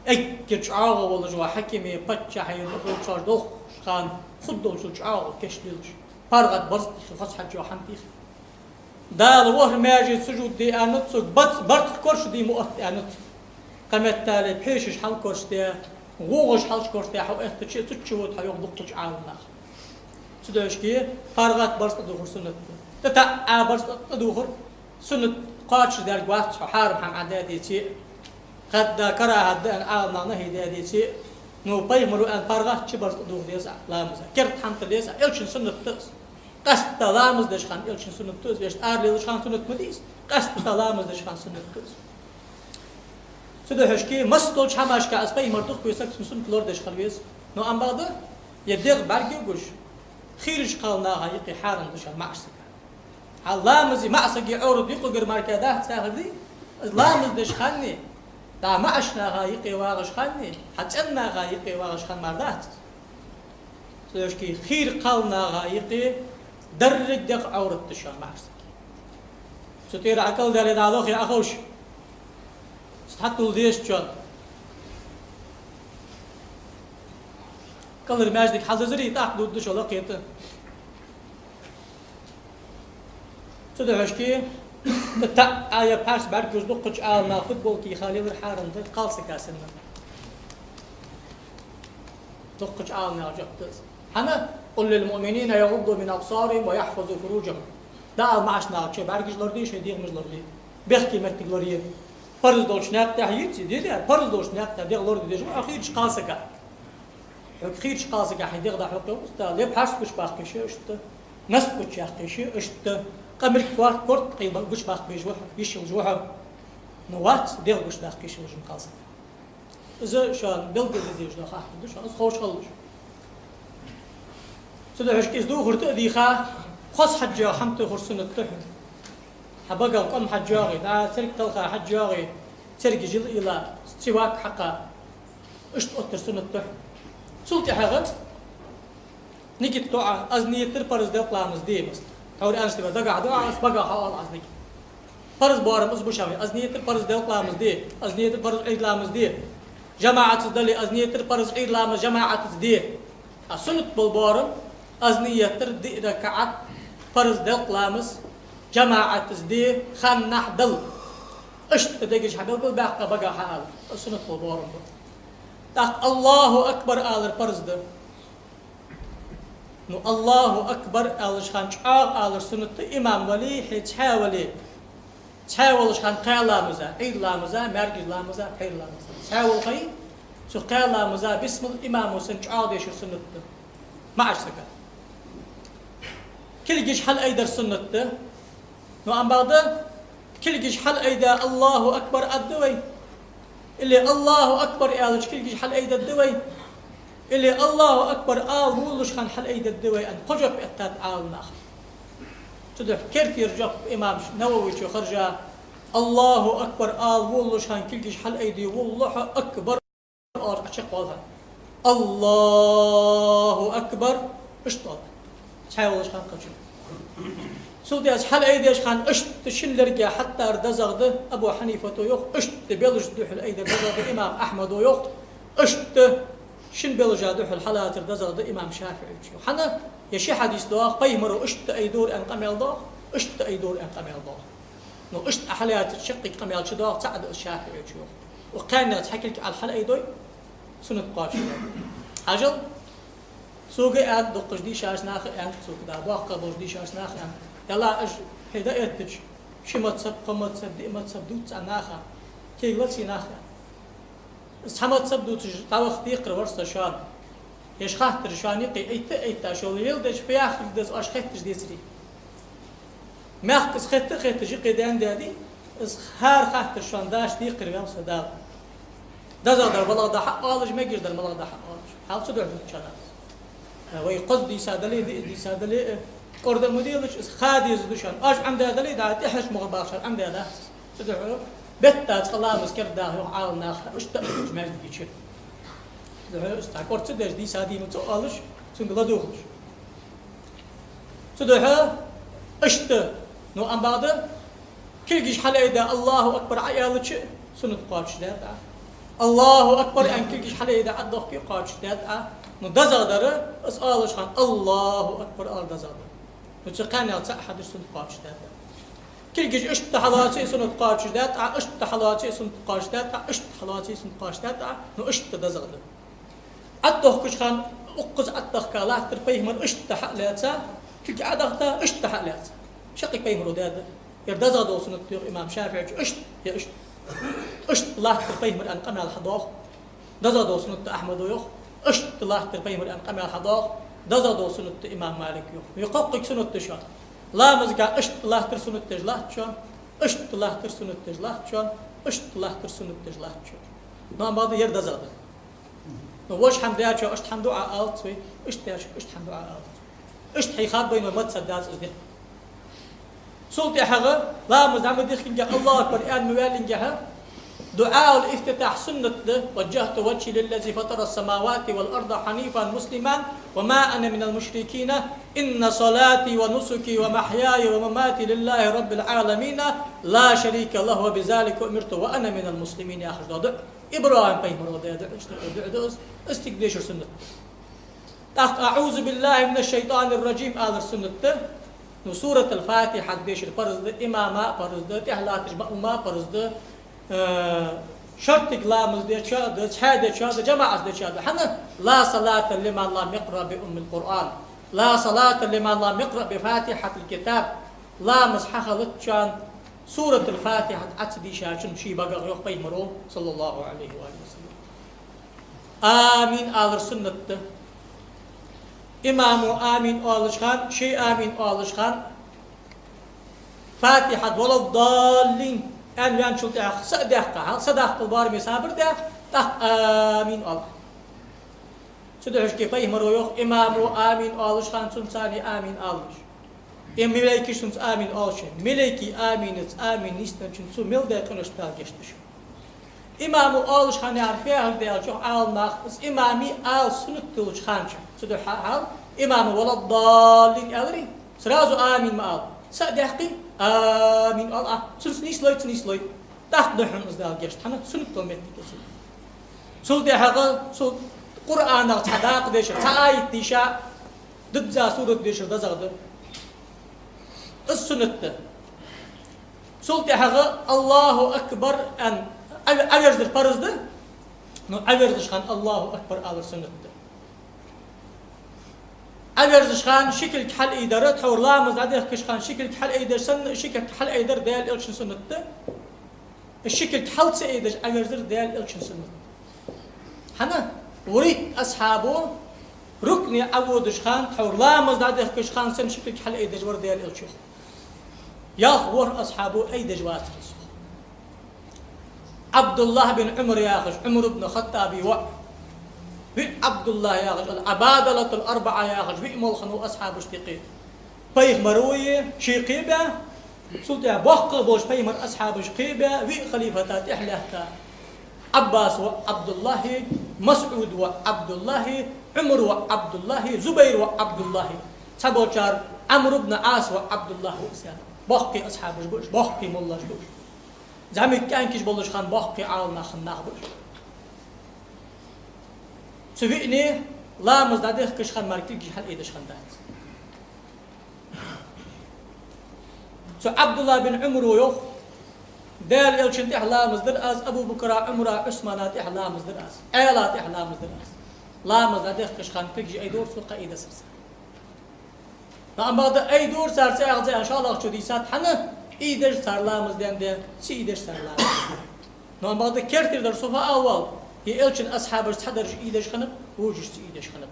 أي كتشعاغ ولا جوا حكيمي بتشا حي نقول شر دوخ خان خدوا شو تشعاغ كشليش فرغت برت فصحة جو حمديخ دال وهر ماجي سجود دي أنت برت كرش دي مؤت أنت قمت تالي بحيشش حل كرش دي غوغش حل كرش دي حو اختشي تتشوت حيوم دقتش عالنا سدوش كي فرغت برت دوخر سنة تتا برت دوخر سنة قاتش دار قوات حارم حم عدادي تي قد كراهة دان عالنا نهي دادي تي نو بيمرو أن فرغت برت دوخر ديسا لامزا كرت حمت ديسا إلشن سنة تس قصد لامز دشخان إلشن سنة توز بيش آرلي دشخان سنة مديس قصد لامز دشخان سنة توز سده هشكي مستول شماش كأسبي مردوخ بيسك سنة لور دشخان بيس نو أم بعد يدير برجي وجش خيرش قالنا هايقي حارن دشخان معسك لامز معسك يعورد يقو غير مركادات ساهدي لامز دشخاني دا معشنا هايقي واغش خاني حتى هايقي واغش خان مردات سده هشكي خير قالنا هايقي درج دق عورة تشان معسك ستير عقل دالي دالوخ يا أخوش ستحطوا ليش جون كلر ماجدك حززري تاخدوا الدش ولا قيته سده هشكي تا آية باس بركز دقج آلنا فوتبول كي خالي الحارم ده قالسك كاسنا دقج آلنا جبتز أنا قل للمؤمنين يغضوا من أبصارهم ويحفظوا فروجهم دا معشنا شيء برجش لرديش هديه مش لردي بيحكي مرتي لرديه فرز دوش ناقة حيتي دي فرز دوش ناقة دي لردي دي أخير شقاسك أخير شقاسك حيدي غدا حقه وستا ليه بحس كش باخ كشة أشتا نسب كش ياخ كشة أشتا قبل كوار كورت قيمة كش باخ بيجوح يشيل جوحه نوات دي كش باخ كشة وجم قاسك إذا شان بلد دي جدا خاح دوش أنا خوش خلش سده هشكيز دو غرت أديخا خص حجة حمت خرسون التهم حبقى القم حجاغي دا ترك تلقى حجاغي ترك جل إلى استواك حقا اشت أتر سنة التهم سلطي حاغت نيجي توعى أزنية تربرز دي طلامز دي بس حوري أنشتي بدقع دقع أسبقع حوال أزنيك فرز بوارم أزبو شاوي أزنية تربرز دي طلامز دي أزنية تربرز عيد لامز دي جماعة تدلي أزنية تربرز عيد لامز جماعة دي السنة بالبوارم أزنية تردي ركعت فرز دل لامس جماعة تزدي خان نحدل اشت دقيش حدل باقي بقى حال السنة بالبورم تاق الله أكبر آل فرز ده نو الله أكبر آل شخان شعاق آل سنة إمام ولي تحاول شخان قال لامزا عيد لامزا مرجز لامزا خير لامزا تحاول خي سو قال لامزا باسم الإمام وسن شعاق يشير سنة ما عشتك كل جيش حل أيدر سنة نو أم بعد كل جيش حل أيدا الله أكبر الدوي اللي الله أكبر آلش كل جيش حل أيدا الدوي اللي الله أكبر آل مولش خان حل أيدا الدوي أن قجب أتاد آل ناخ تدح كيف يرجع إمام نووي شو خرجا الله أكبر آل مولش خان كل جيش حل أيدي والله أكبر أشق والها الله أكبر اشطط تحاول خان قجب سودياز حل ايديش خان اشت شنلرجع حتى ردزغد ابو حنيفه يوخ اشت بلج دحل ايد ردزغد امام احمد يوخ اشت شن بلج دحل حالات ردزغد امام شافعي حنا يشي حديث دوخ بيمر اشت ايدور ان قمل دوخ اشت ايدور ان قمل دوخ نو اشت حالات شقي قمل شدوخ تعد الشافعي يوخ وكان تحكي لك على الحلقه ايدوي سنه قاش اجل سوقي ان دقش دي شاش ناخ ان سوق دا باق قبوش دي شاش ناخ ان يلا اج هدايتك شمت سب قمت سب دي مت سب دوت ناخا كي غلطي ناخا سحمت سب دوت طاوخ دي قرورس شان يش خاطر شان يقي ايت شو يلدش في اخر دز اش خيتش دي سري ما خيت جي دان دادي اس هار خاطر شان داش دي قريم صدا دزادر والله ده حق قالج ما يقدر والله ده حق قالج حال صدع شان ويقصدي سادلي دي سادلي قرد المديرش خادي زدوشان اش عمد هذا لي دا تحش مغباشر عمد هذا تدعو بتا تخلامس كردا عال ناخ اش تاج ما يجي تدعو استعقرت تدج دي سادي متقالش سنغلا دوخش تدعو اشت نو ام بعد كلجيش حليدا الله اكبر عيالك سنه قاش دا الله اكبر ان كلجيش حليدا عدوك قاش دا نو دزادر اسالش خان الله اكبر ال دزادر وتقانع أحد سنة قاش داتا كل جيش اشت حلاتي سنة قاش داتا اشت حلاتي سنة قاش داتا اشت حلاتي سنة قاش داتا نو اشت دزغد أدوه كش خان أقص أدوه كالات تربيه اشت حلاتا كل عدغتا اشت حلاتا شقي بيمرو دادا يردزغدو سنة إمام شافعي اشت يا اشت الله تربيه من أن قمع الحضاغ دزغدو سنة أحمد ويخ اشت الله تربيه من أن قمع الحضاغ دزادو سنة إمام مالك يقوقك سنة تشان لا مزقا اشت الله تر سنة تجلاه تشان اشت الله تر سنة تجلاه تشان اشت الله تر سنة تجلاه تشان نعم بعض يرد زاده وش حمدها شو اشت حمدو عقالت سوي اشت ياش اشت حمدو عقالت اشت حيخاب بين ومد سدات ازده سلطي حغا لا مزعم ديخن الله أكبر آن موالين جها دعاء الافتتاح سنة وجهت وجهي للذي فطر السماوات والأرض حنيفا مسلما وما أنا من المشركين إن صلاتي ونسكي ومحياي ومماتي لله رب العالمين لا شريك له وبذلك أمرت وأنا من المسلمين يا أخي دع إبراهيم بيمر دع استقديش سنة تحت أعوذ بالله من الشيطان الرجيم آل السنة سورة الفاتحة ديش الفرز إماما فرز تحلاتش بأما فرز شرط لامز دي شاد شهاده شاد جماعه دي شاد حنا لا صلاه لمن لم يقرا بام القران لا صلاه لمن لم يقرا بفاتحه الكتاب لا مسحخ لتشان سوره الفاتحه اتدي شاشن شي بقى يوق بيمرو صلى الله عليه واله وسلم امين آل سنه امام امين آل خان شي امين آل خان فاتحه ولا الضالين أن ينشل تأخ صدق البار مسافر ده تأخ آمين الله سدحش كيفه مرويخ إمام آمين الله خان سنساني آمين الله إم ملائكة سنس آمين الله ملائكة آمين نستن سو مل ده كنوش تاجشتش إمام الله خان يعرفه ده جو عال ناخذ إمامي آل سنة تلش خانش سدح حال إمام ولا الضالين أدري سرازو آمين ما الله صدقي آمين الله سنسنيس لوي تاخدهم إزدال جشت حنا سنة تلمتي كسي سول ده حقا سول قرآن الصداق ديش تايت ديشا ضد سورة ديش دزغد السنة سول ده حقا الله أكبر أن أبرز الفرز ده نو أبرز خان الله أكبر على السنة أبرز خان شكل كحل إدارة حور لا مزعده كشخان شكل كحل إدارة سن شكل كحل إدارة ديال إلشن سنة الشكل كحل سيدج أبرز ديال إلشن سنة حنا وريت أصحابه ركن عود خان حور لا مزعده كشخان سن شكل كحل إدارة ور ديال إلشن ياخور أصحابه أي دجوات عبد الله بن عمر ياخش عمر بن خطاب عبد الله يا غج العبادلة الأربعة يا غج ملخن وأصحاب اشتقي فيه مروية شقيبة سلطة بوق بوش فيه من أصحاب شقيبة في خليفتات إحلاتا عباس وعبد الله مسعود وعبد الله عمر وعبد الله زبير وعبد الله سبوشار عمرو بن عاص وعبد الله وأسامة باقي أصحاب جبوش باقي ملا جبوش زعمي كان كيش بولش خان باقي عالنا خنا بوش سويني لا مزدادخ كش خان ماركي كيش حل إيدش خان دات سو عبد الله بن عمرو يوخ دال إلشنت إحلام مزدر أز أبو بكر عمره عثمانات إحلام مزدر أز آلات إحلام مزدر أز لا مزدادخ كش خان كيجي أي دور سو قايدة سرسا نعم بعد أي دور صار سأغزي إن شاء الله شو ديسات حنا إيدش صار لامز دين سي إيدش صار لامز نعم بعد كرتير در صفا أول هي إلشن أصحابش تحضرش إيدش خنب وجش إيدش خنب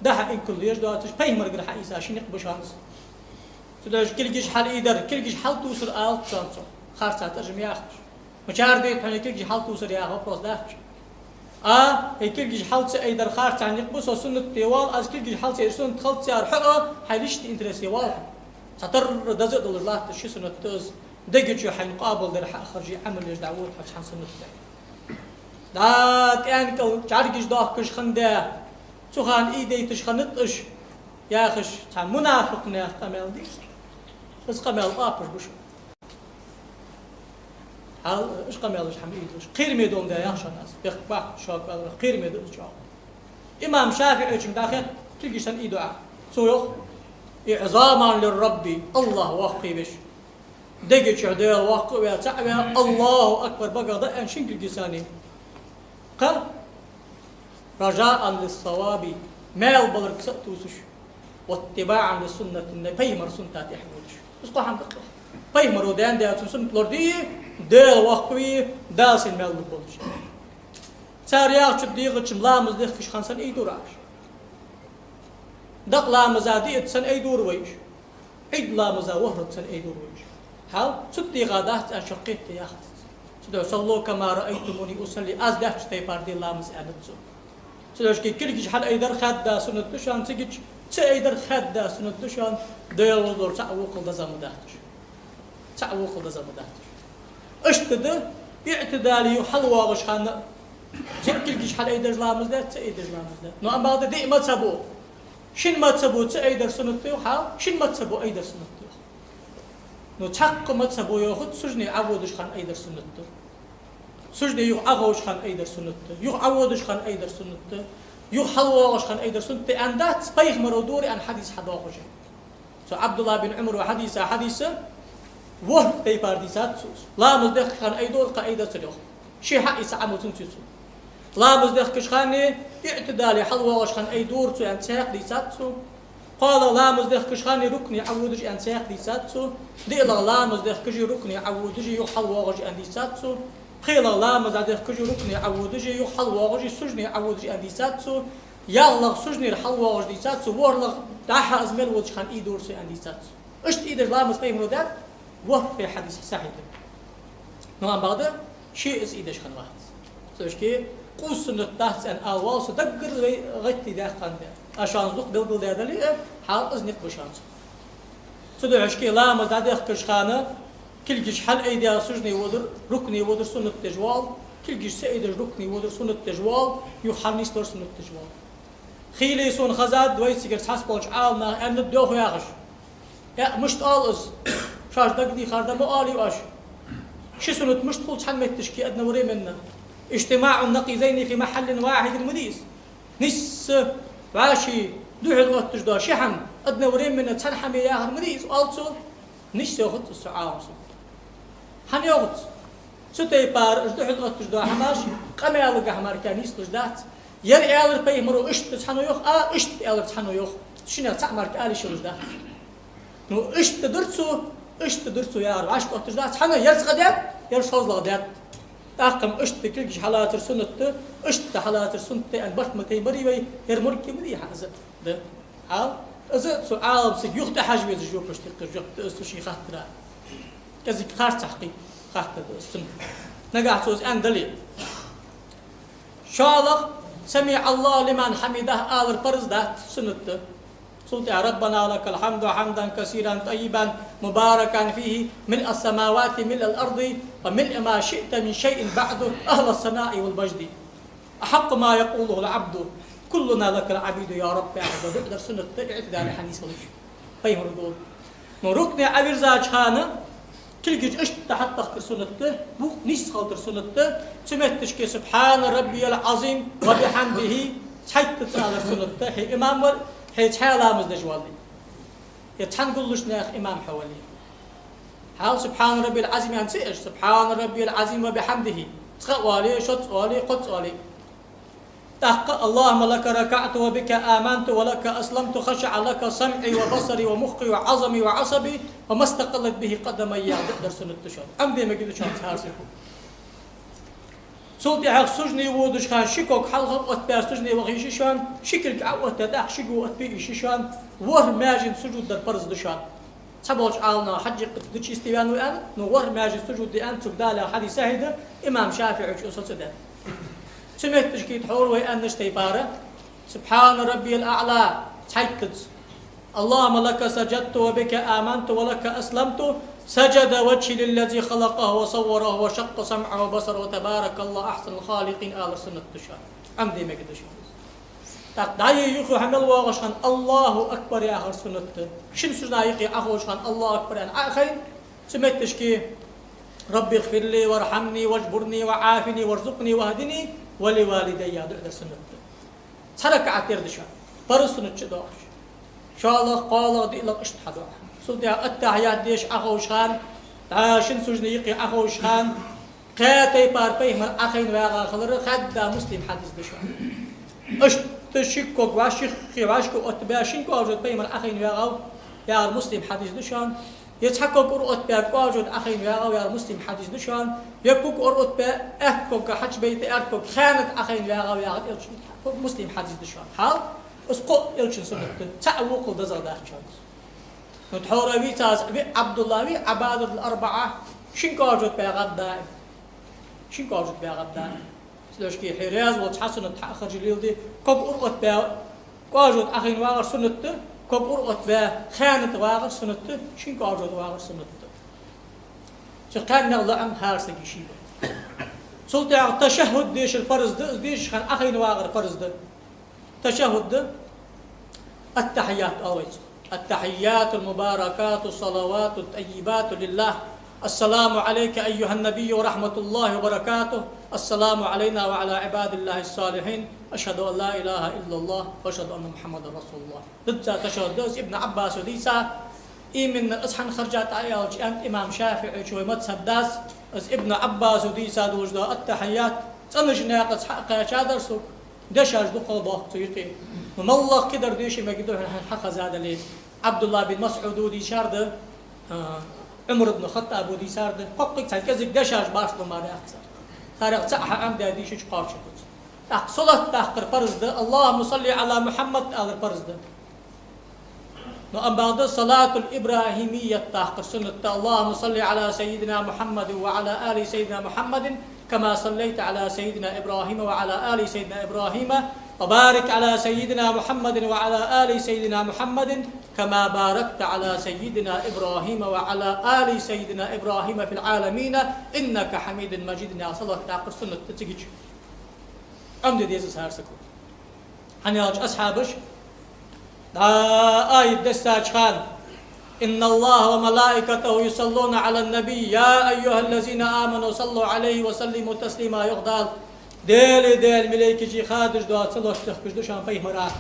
ده إن كل يش دواتش بيمر قر حقيسة شنق بشانس تدرج كلجش حال إيدر كلجش حال توصل آل شانسو خارسات أجمع ياخش مشار ديت حنا كلجش حال توصل ياخو بروس داخش هي كلجش حال سأيدر خارس عن يقبس وسنة تيوال أز كلجش حال سيرسون تخلط سيار حقه حيلشت إنترسي واضح سطر دزق دول الله تشي سنة تز دقيت شو حين قابل در حق خرجي عمل يش دعوت حش حن سنة دا كان كل شاركش داخش خنده سخان إيدي تشخنتش يا خش تاع منافق نه قمل دي بس قمل آبش بشو هل إيش قملش حميدش قير ميدون ده يا شناس بيخبح شاك قير ميدون شاك إمام شافعي إيش داخل تلقي سن إيدو سويخ إعظاما للرب الله واقي بش دقيت شهداء واقي وتعبى الله أكبر بقى ضأن شنك الجساني قال رجاء للصواب مال بلرك سأتوسش واتباعا لسنة النبي بيمر سنتات يحملش بس قاحم بقى بيمر ودان ده سنة لردي دال واقي داسين مال بقولش سارياق شديق شملامز دخش خمسة أي دوراش دق لا مزاديت سن أي دور ويش عيد لا مزا وهرت سن أي دور ويش حال ستي غادات أن شقيت يا أخي سدوا صلوا كما رأيتموني أصلي أزدهش تيباردي لا مسألة سدوش كي كل حال أيدر خدا سنة دشان تجيش تأيدر خدا سنة دشان ديال ودور تعوق الدزام دهتش تعوق الدزام دهتش اشتد اعتدالي وحلوة وش خان كل حال أيدر لا مزدة تأيدر لا مزدة نو أم بعد دي ما تبو شن ما تبو تأيدر سنة حال شن ما تبو أيدر سنة نو تحق ما تبو ياخد سجني عودش خان أيدر سنة سجني يو أغوش خان أيدر سنة يو عودش خان أيدر سنة يو حلوش خان أيدر سنة أندات بيخ مرودوري عن حديث حداقش سو عبد الله بن عمر وحديثة وه تيبارديسات سوس لا مزدخ خان أيدور قايدة سلوخ شي حق يسعمو تنسيسو لا مزدخ كشخاني اعتدالي حلوش خان أيدور تو أنساق ديسات سو قال لا مزدخ كشخاني ركني عودج أنساق ديسات سو دي لا مزدخ كجي ركني عودج يو حلوش أن ديسات سو قيل لا مزدخ كجي ركني عودج يو حلوش سجني عودج أن ديسات سو يالله سجني الحلوش ديسات سو ورلغ داحا أزمل وجه خان إيدور سو أن ديسات سو اشت إيدر لا مزبي منودات وه في حديث صحيح نوعا بعد شيء إس إيدش خان واحد سوش كي قوس نتاحس أن أول صدقر غتي ده خان ده عشان زوق بلقل ده دلي حال أزنق بشانس سدو عشكي لا مزدادخ كشخانة كل جيش حل أيديا سجني ودر ركني ودر سنة تجوال كل جيش سيدر ركني ودر سنة تجوال يحرنيس دور سنة تجوال خيلي سون خزاد دوي سيجر حسبولش عالنا أن الدوخ ياخش يا مش تقالز شاش دقدي خارده مقالي واش شو سنة مش تقول حمتش كي أدنى وري منا اجتماع النقيزين في محل واحد المديس نس واشي دوح الوقت تجدا شحن أدنى وري منا تنحمي يا المديس والتو نس ياخد السعاوس حن ياخد ستي بار دوح الوقت تجدا حماش قمي على جحمار كانيس تجدات يري على بي مرو اشت تحنو يخ اشت على تحنو يخ شنو تعمر كالي شو تجدات نو اشت درتسو اشت درسو يا رب عشق أتجدات حنا يرز غديات يرز حوز غديات أقم اشت كلش حالات السنة اشت حالات السنة أن بخت متي بري بي يرمرك مدي حزب ده حال إذا سو عالم سيج يخت حاجة يزجوك اشتق جوك استشي خاطر كذي خاطر تحقيق خاطر السنة نجح سوز أن دليل شالخ سمع الله لمن حمده آل البرز ده سنة صوت يا ربنا لك الحمد حمدا كثيرا طيبا مباركا فيه ملء السماوات ملء الأرض وملء ما شئت من شيء بعده أهل الثناء والمجد أحق ما يقوله العبد كلنا لك العبيد يا رب يا عبد بقدر سنة اعتدال حديث وليش فيهم ردود مركني عبير زاج خانة كل جيج اشت تحت تخكر سنته بو نيس خالتر سنته سمعتش كي سبحان ربي العظيم وبحمده حيت تسأل سنته هي إمام هي تحيلا مزدج والي يتحن قلوش ناخ إمام حوالي حال سبحان ربي العظيم يعني سيئش سبحان ربي العظيم وبحمده تخوالي شط والي قط والي تحق اللهم لك ركعت وبك آمنت ولك أسلمت خشع لك سمعي وبصري ومخي وعظمي وعصبي وما استقلت به قدمي در سنة تشان أمدي ما قد شان تهارسكو سلطي حق سجني ودش خان شكوك حلقة واتبع سجني وغيشي شان شكل كعوة تداخ شكو واتبع شان ور ماجن سجود در برز دشان تبوش عالنا حجي قد استيوان وأنا نور ماجن سجود دي أن تبدالها حديث ساهدة إمام شافعي وشو سدان سمعت تشكيت حور وأن نشتي بارة سبحان ربي الأعلى تحكت اللهم لك سجدت وبك آمنت ولك أسلمت سجد وجهي للذي خلقه وصوره وشق سمعه وبصره وتبارك الله أحسن الخالقين آل سنة تشان عمدي ما قد شان تقدعي يخو حمل واغشان الله أكبر يا آخر سنة شن سجنا يقي أخوشان الله أكبر يعني آخرين سمعت تشكي ربي اغفر لي وارحمني واجبرني وعافني وارزقني واهدني ولوالدي در سنة ترك عتير دشان برس سنة دوش شاء الله قال دي لك اشتحد سلطة التحيات ديش أخوش خان شن سجني يقي أخوش خان قاتي باربيه من أخين واغا خلر خد مسلم حديث دشان اشتشكوك واشخي واشكو اتباشنكو أوجد بيه من أخين واغا يا مسلم حديث دشان يتحقق قرؤت بأكواجد أخين يا مسلم حديث دشان يكوك قرؤت بأكوك حج بيت أكوك خانت أخين يا مسلم حديث دشان حال اسقط يلشن سنة تعوق دزر داخل نتحور بيتاز عبد الله بي عباد الأربعة شنكواجد بأغد دائم شنكواجد بأغد دائم سلوش كي حراز وتحسن تأخر جليل دي كوك قرؤت بأكواجد أخين واغر سنة كوك قرؤت بخانة واغر سنة شنكو أرجد واغر سنة سقان نغلعم هارسك يشيبه سلطة التشهد ديش الفرز ديش خان أخين واغر فرز تشهد التحيات أويس التحيات المباركات الصلوات الطيبات لله السلام عليك أيها النبي ورحمة الله وبركاته السلام علينا وعلى عباد الله الصالحين أشهد أن لا إله إلا الله وأشهد أن محمد رسول الله ضد تشهد دوز ابن عباس وديسا من أصحن خرجات آيات أنت إمام شافعي شوي مذهب داس ابن عباس وديسا دوز التحيات تنش ناقص حقا شادر سوق دشاج دقل باق تيقي ومالله كدر ديشي ما قدوه حق زاد لي عبد الله بن مسعود ودي شارد عمر بن الخطاب ودي شارد قطك تلكزك دشاج باش بماري أكثر تاريخ صح عمد ديشي قارش صلاة تحقر فرز ده اللهم صل على محمد آل فرز ده نعم بعد صلاة الإبراهيمية تحقر سنة اللهم صل على سيدنا محمد وعلى آل سيدنا محمد كما صليت على سيدنا إبراهيم وعلى آل سيدنا إبراهيم وبارك على سيدنا محمد وعلى آل سيدنا محمد كما باركت على سيدنا إبراهيم وعلى آل سيدنا إبراهيم في العالمين إنك حميد مجيد. يا صلاة تحقر سنة تتجيج أمد ديزس هارسكو هنياج أصحابش آية دستاج خان إن الله وملائكته يصلون على النبي يا أيها الذين آمنوا صلوا عليه وسلموا تسليما يغدال ديل ملائكة جي خادج دوات صلوش تخبش دوشان فيه مرات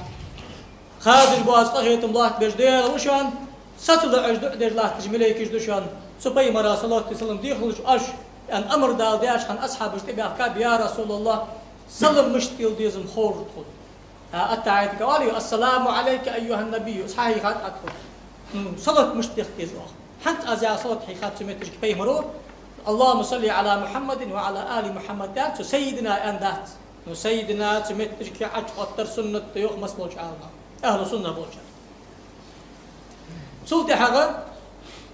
خادج بواز قخيتم الله بيش ديل وشان ستل عجدو ديج الله تج ملائكة دوشان سبي مرات صلوات تسلم ديخلش أش أن أمر دال دياش خان أصحابش تبي أحكاب يا رسول الله سلم مشتيل ديزم خور تخل التعايد قالوا السلام عليك أيها النبي صحيح خات أدخل صلاة مشتيل ديزم حنت أزياء صلاة حيخات سميتش كفاية مرور اللهم صل على محمد وعلى آل محمد دات سيدنا أندات سيدنا سميتش كعج قطر سنة يوخ مسلوش عالنا أهل سنة بوشا سلطة حقا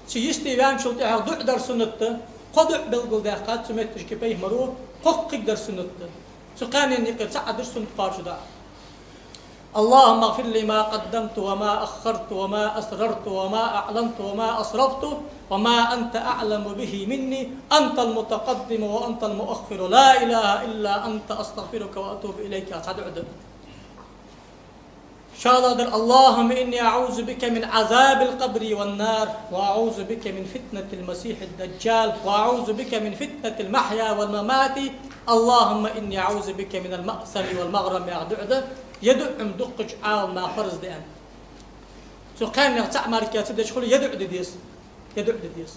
سيستي بان سلطة حقا دعدر سنة قدع بالقل داقات سميتش كفاية مرور قق در سنة سقان ينقل سعد السنة قارشدا اللهم اغفر لي ما قدمت وما أخرت وما أسررت وما أعلنت وما أسرفت وما أنت أعلم به مني أنت المتقدم وأنت المؤخر لا إله إلا أنت أستغفرك وأتوب إليك. شالادر اللهم إني أعوذ بك من عذاب القبر والنار وأعوذ بك من فتنة المسيح الدجال وأعوذ بك من فتنة المحيا والممات اللهم إني أعوذ بك من المأثم والمغرم يغدعده يدعم دقج عال ما فرز دي أن سوقان يغتع ماركات تدشخل يدع ديس يدع ديس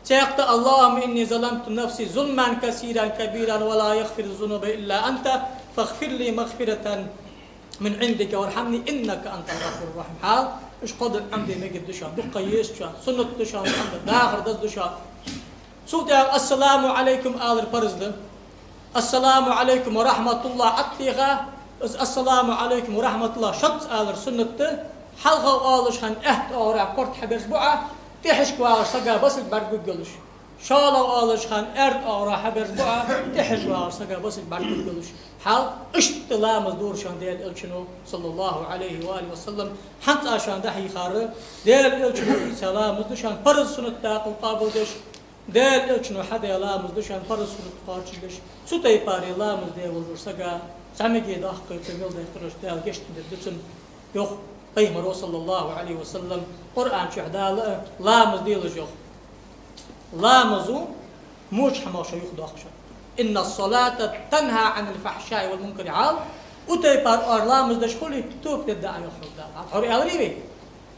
تيقت اللهم إني ظلمت نفسي ظلما كثيرا كبيرا ولا يغفر الذنوب إلا أنت فاغفر لي مغفرة من عندك وارحمني إنك أنت الغفور الرحيم. حال إيش قدر عمدي مجد دشان دقة يسشان سنة دشان عمد داخل دز دشان صوت السلام عليكم آل البرزد السلام عليكم ورحمة الله أتلغى السلام عليكم ورحمة الله شط آل سنة حلقة آلش خان أهت أورا كورت حبيش بوعة تحشك واغش سقا بس البرقود قلش شالا آلش خان أرد أورا حبيش بوعة تحش واغش سقا بس البرقود قلش حال اشتلا مزدور شان ديال الشنو صلى الله عليه وآله وسلم حنت عشان دحي خاره ديال الشنو سلام مزدشان فرض سنة تاق وقابل دش ديال الشنو حدا لا مزدشان فرض سنة قارش دش سوتي باري لا مزدي وزور سقا سامي داخل كمل ده خرج ديال جشت دتسن يخ قيمر صلى الله عليه وسلم قرآن شهدا لا مزدي لجوخ لا مزو موش حماش يخدو أخشى إن الصلاة تنهى عن الفحشاء والمنكر عال وتيبار أرلامز دشخولي توب تدعي يخرج دال حوري أغلي بي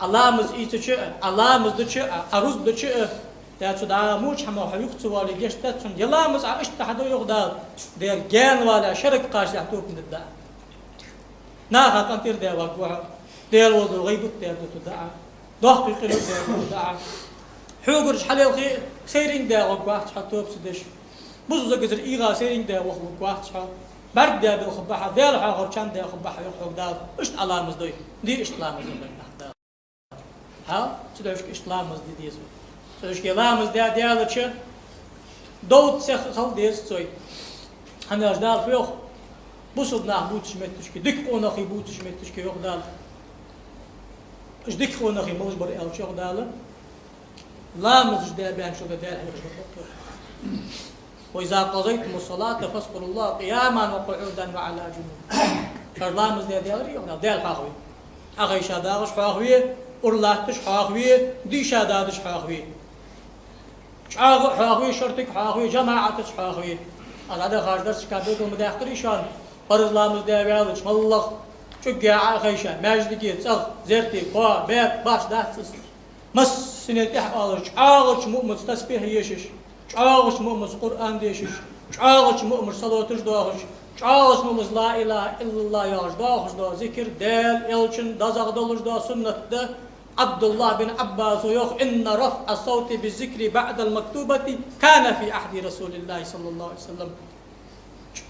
ألامز إيتشاء ألامز دشاء أروز دشاء تاتو دا موش حماش يخدو والي جشتاتون يلامز عشت حدو يخدال دير جان ولا شرك قاش توب ندعي ناخا كنتير دير وقوها دير وضو غيبت دير تدعي ضحقي قلو دير تدعي حوقرش حليل سيرين دير وقوها تحطوب سدش بوزو زجر إيغا سيرين ده وخو قواتشا برد ده بخبحة ديال حاجة كان ده خبحة يخرج ده إيش علامة دوي دي إيش علامة دوي نحدا ها شو إيش علامة دي ديسو شو إيش علامة ده ديال شو دوت سخ خل ديس سوي هني أجدال فيوخ بوسو بناه بوتش متشكي ديك قونا خي بوتش متشكي يوخ دال إيش ديك قونا خي موج بر إل شو داله لا مزج ده بيان شو ده ديال وإذا قضيتم الصلاة فاذكروا الله قياما وقعودا وعلى جنوب. شرلامز ديال يوم ديال حاوي. أخي شاداغش حاوي، أرلاتش حاوي، دي شادادش حاوي. حاوي شرطك حاوي، جماعتش حاوي. هذا خاردرش كابيكم مداخليشان. فرزلامز ديالش مالله شجع أخيشان ماجدكي تصغ زرتي قا بيت باش داتس. مس سنتي حالش عاغش مؤمن تسبيح يشش. عاغش مؤمن قرآن ديشش عاغش مؤمن صلاة داهش عاغش مؤمن لا إله إلا الله ياش داهش دا ذكر دال يلشن دازغ دلش دا سنة دا عبد الله بن عباس ويخ إن رفع الصوت بالذكر بعد المكتوبة كان في عهد رسول الله صلى الله عليه وسلم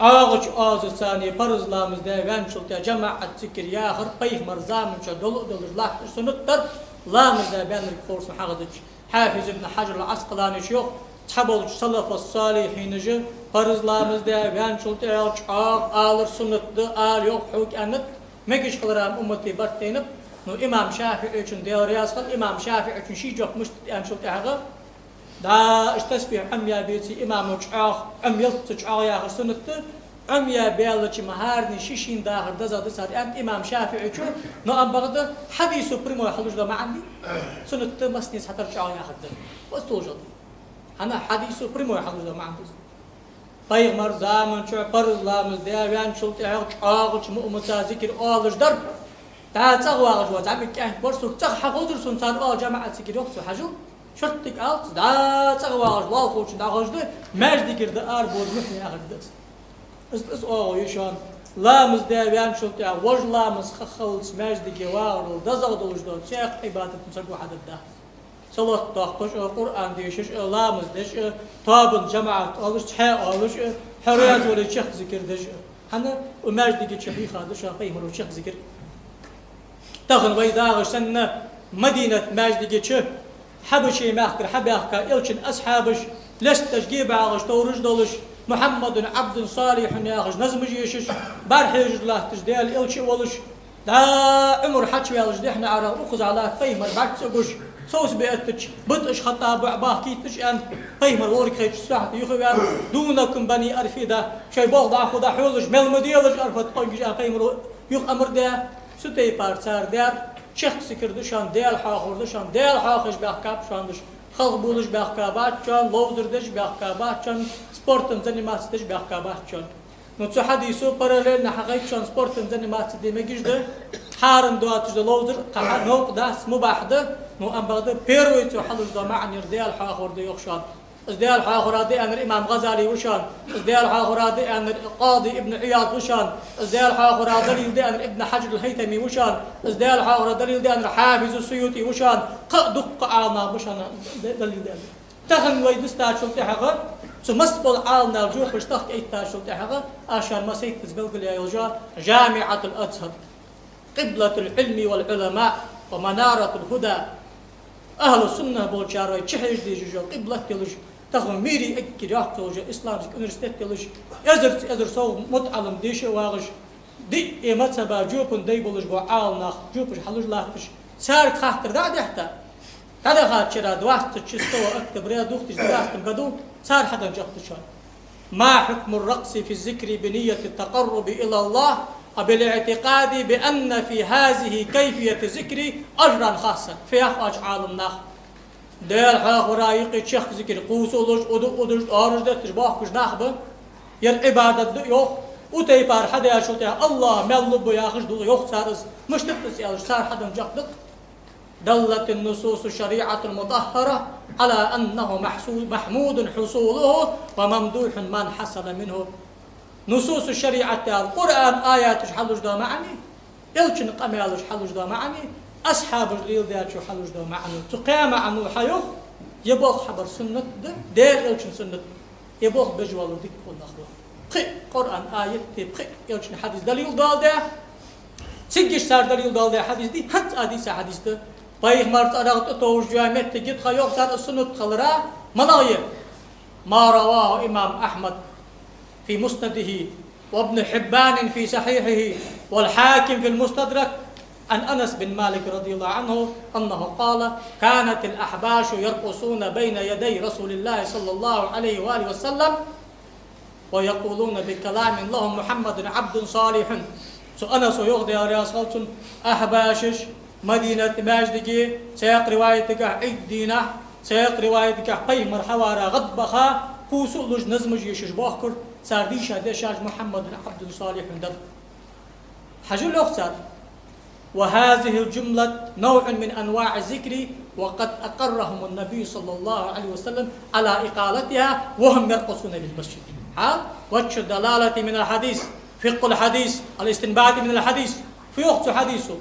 عاغش آز ثاني فرز لامز دا وانشلت جماعة ذكر يا آخر بيه مرزام من شدل دلش لا سنة در لامز دا بين الكورس محاضج حافظ ابن حجر العسقلاني شيوخ تحبل سلف الصالحين جه فرز لامز ده بيان شلت عاق آلر سنة ده آل يوق حوك أنت مجش خلرام أمتي برتينب نو إمام شافعي چون ديال رياض خل إمام شافعي چون شي جوك مشت أن شلت هذا دا اشتسبيح يا بيتي إمام عاق يلت عاق يا سنة يا بيالك مهارني شيشين داخل دزا دسار أنت إمام شافعي چون نو أم بغدا حديث بريمو يخلوش ده ما عندي سنة مسنيس حتى عاق يا خد واستوجد أنا حديث بريمو يحضر ما عندي بيغمر زامن شو فرز لامز ديان شلت عاقش مؤمتا ذكر آلش درب تا تغوا غجوا تعمل كأن برسو تغ حقودر سنتان جماعة ذكر وقت حجو شرطك آلت دا تغوا غجوا خوش دا غجده ماج ذكر دا بود محني آخر دس اس يشان لامز ديان شلت وج لامز خخلص ماج ذكر واغر دزغ دولش دول شيخ عبادة مسقو حد الدا صلاة تاخش القرآن ديشش لامز دش طابن جماعة alış تحا alış حريات ولا شيخ ذكر دش هنا وماجد ديك شيخ خادش قيمر وشيخ ذكر تغن ويداغش سنة مدينة ماجد ديك حبشي ماخر حباخكا إلشن أصحابش لستش جيب عاغش تورج دولش محمد عبد صالح ياغش نزم جيشش بارحيج الله تجديال إلشي ولش دا عمر حكي يالج دحنا على أخذ على فيمر بعد سقوش صوص بيأتش بدأش خطاب بعباه كيتش أن فيمر ورك خيش ساعة يخوان دونكم بني أرفيدا شيء بغض أخذ حولج مل مديلج أرفت قنج فيمر يخ أمر ده ستي بارتار دار شخص سكردشان ديال حاخردشان ديال حاخش بأحكاب شاندش خلق بولش بأحكابات شان لوزردش بأحكابات شان سبورتن زنيماتش بأحكابات شان نوتسو حديثو paralel نحقيق شان سبورتن زنيماتش دي مجده حارن دواتش دلوزر قاعد نوق داس مباح ده نو أم بعد بيرويتو حلوش دا معني رديال حاخرد يخشان ازديال حاخرادي أن الإمام غزالي وشان ازديال حاخرادي أن القاضي ابن عياض وشان ازديال حاخرادي أن ابن حجر الهيثمي وشان ازديال حاخرادي أن الحافظ السيوطي وشان دق عالنا وشان دليل تخن ويدستاشل تحقا سمسبل عالنا الجوخ اشتاق ايتاشل تحقا عشان ما سيتز بلغل يا جامعة الأزهر قبلة العلم والعلماء ومنارة الهدى أهل السنة بولشارة تشحيج دي جو قبلة تلج تخن ميري أكيد يحكي إسلامك أونيفرسيتي تلج يزر سو متعلم ديش واغش دي إيمت سبا جوبن دي بولج بو عالنا جوبش حلوج لاحتش سار خاطر دا دحتا هذا خاطر دوست تشستوى أكتب ريا دوختش دراستم قدو صار حدا جختشان ما حكم الرقص في الذكر بنية التقرب إلى الله بالاعتقاد بأن في هذه كيفية ذكر أجرا خاصا في أخواج عالمنا دير حاق ورايق شيخ ذكر قوسولوش أدوش أرج ده تشباه كش ناخبه ير عبادة يوخ وتيبار حدا يشوتها الله ملب ياخش دو يوخ سارز مش تبتس يالش صار حدا جختك دلت النصوص الشريعة المطهرة على أنه محمود حصوله وممدوح من حصل منه نصوص الشريعة القرآن آيات حلوش دا معني إلشن قميالش حلوش دا معني أصحاب الريل ديال شو حلوش دا معني تقام عنه حيوخ يبوخ حبر سنة دير إلشن سنة يبوخ بجوال ديك والنخوة قي قرآن آيات تبقي إلشن حديث دليل دال ده سنجش سار دليل دال ده حديث دي حتى حديث ده بايغ مرت أرغت توج جامعة تجد خيوخ سار السنة خلرا ملايين ما رواه إمام أحمد في مسنده وابن حبان في صحيحه والحاكم في المستدرك عن أنس بن مالك رضي الله عنه أنه قال كانت الأحباش يرقصون بين يدي رسول الله صلى الله عليه وآله وسلم ويقولون بكلام لهم محمد عبد صالح أنس يغضي رياض أحباشش مدينة ماجدقي سيق روايتك عيدينة سيق روايتك بيمر حوارا غضبخا كوسولج نزمج يشش باخر سارديشا ديشاج محمد عبد صالح دب حجل أخسر وهذه الجملة نوع من أنواع الذكر وقد أقرهم النبي صلى الله عليه وسلم على إقالتها وهم يرقصون بالمسجد وجه الدلالة من الحديث فقه الحديث الاستنباط من الحديث في وقت حديثه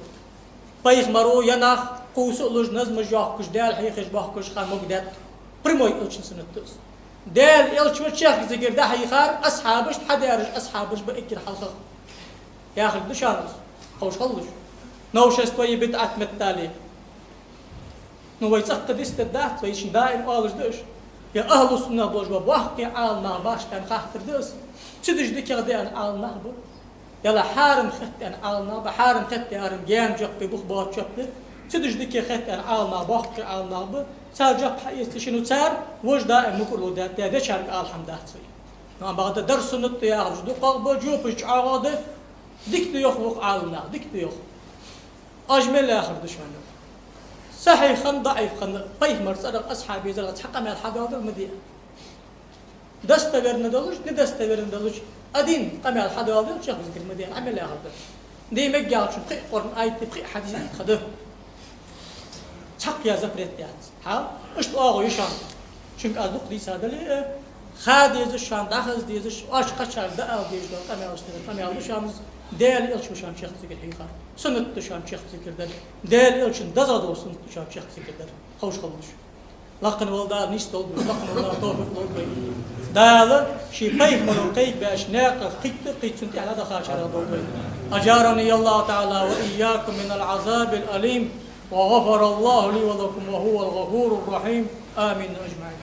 بيخ مرو يناخ كوسولج نزمج ياخش دال حيخش باخش خان مقدات برموي إلشن سنتوس دال إلش وشيخ زجر ده حيخار أصحابش حدا يرج أصحابش بأكل حلقة يا أخي دشانس خوش خلش نوش استوي بدعة متالي نو يتأكد استدات ويش دائم آلش دش يا أهل السنة بوج بواحد عالنا باش كان خاطر دس تدش دك غديان عالنا بو يلا حارم خت أن عالنا بحارم خت حارم جام جق ببخ بات شبه تدش دك خت أن عالنا باخ عالنا بو صار جاب حيست شنو صار وش دائم نقول ده شارك الحمد لله ما بعد درس النت يا رجل قلب جوبش عاده ديك يخلق عالنا ديك يخ اجمل اخر دشمن صحيح خن ضعيف خن طيب مرصد اصحابي زلت حق من الحضاره المدينه دستغر ندلش ندستغر ندلش ادين قام الحضاره شيخ ذكر المدينه عمل اخر دي مجال شو قرن ايت بقي حديث خده حق يا زبرت ها ايش تلاقوا يشان شنك ازوق دي سادله خاد يزشان داخل دي يزش اش قشر دقه دي جو قام يشان ديل إلش وشان شيخ ذكر حيخار سنة وشان شيخ ذكر در ديل إلش دزادو سنة وشان شيخ ذكر در خوش خلوش لقن والدار نيستول لقن والدار توفق لول دال شي بيخ مرو قيك باش ناقف قيت سنتي على دخاش على دول أجارني الله تعالى وإياكم من العذاب الأليم وغفر الله لي ولكم وهو الغفور الرحيم آمين أجمعين.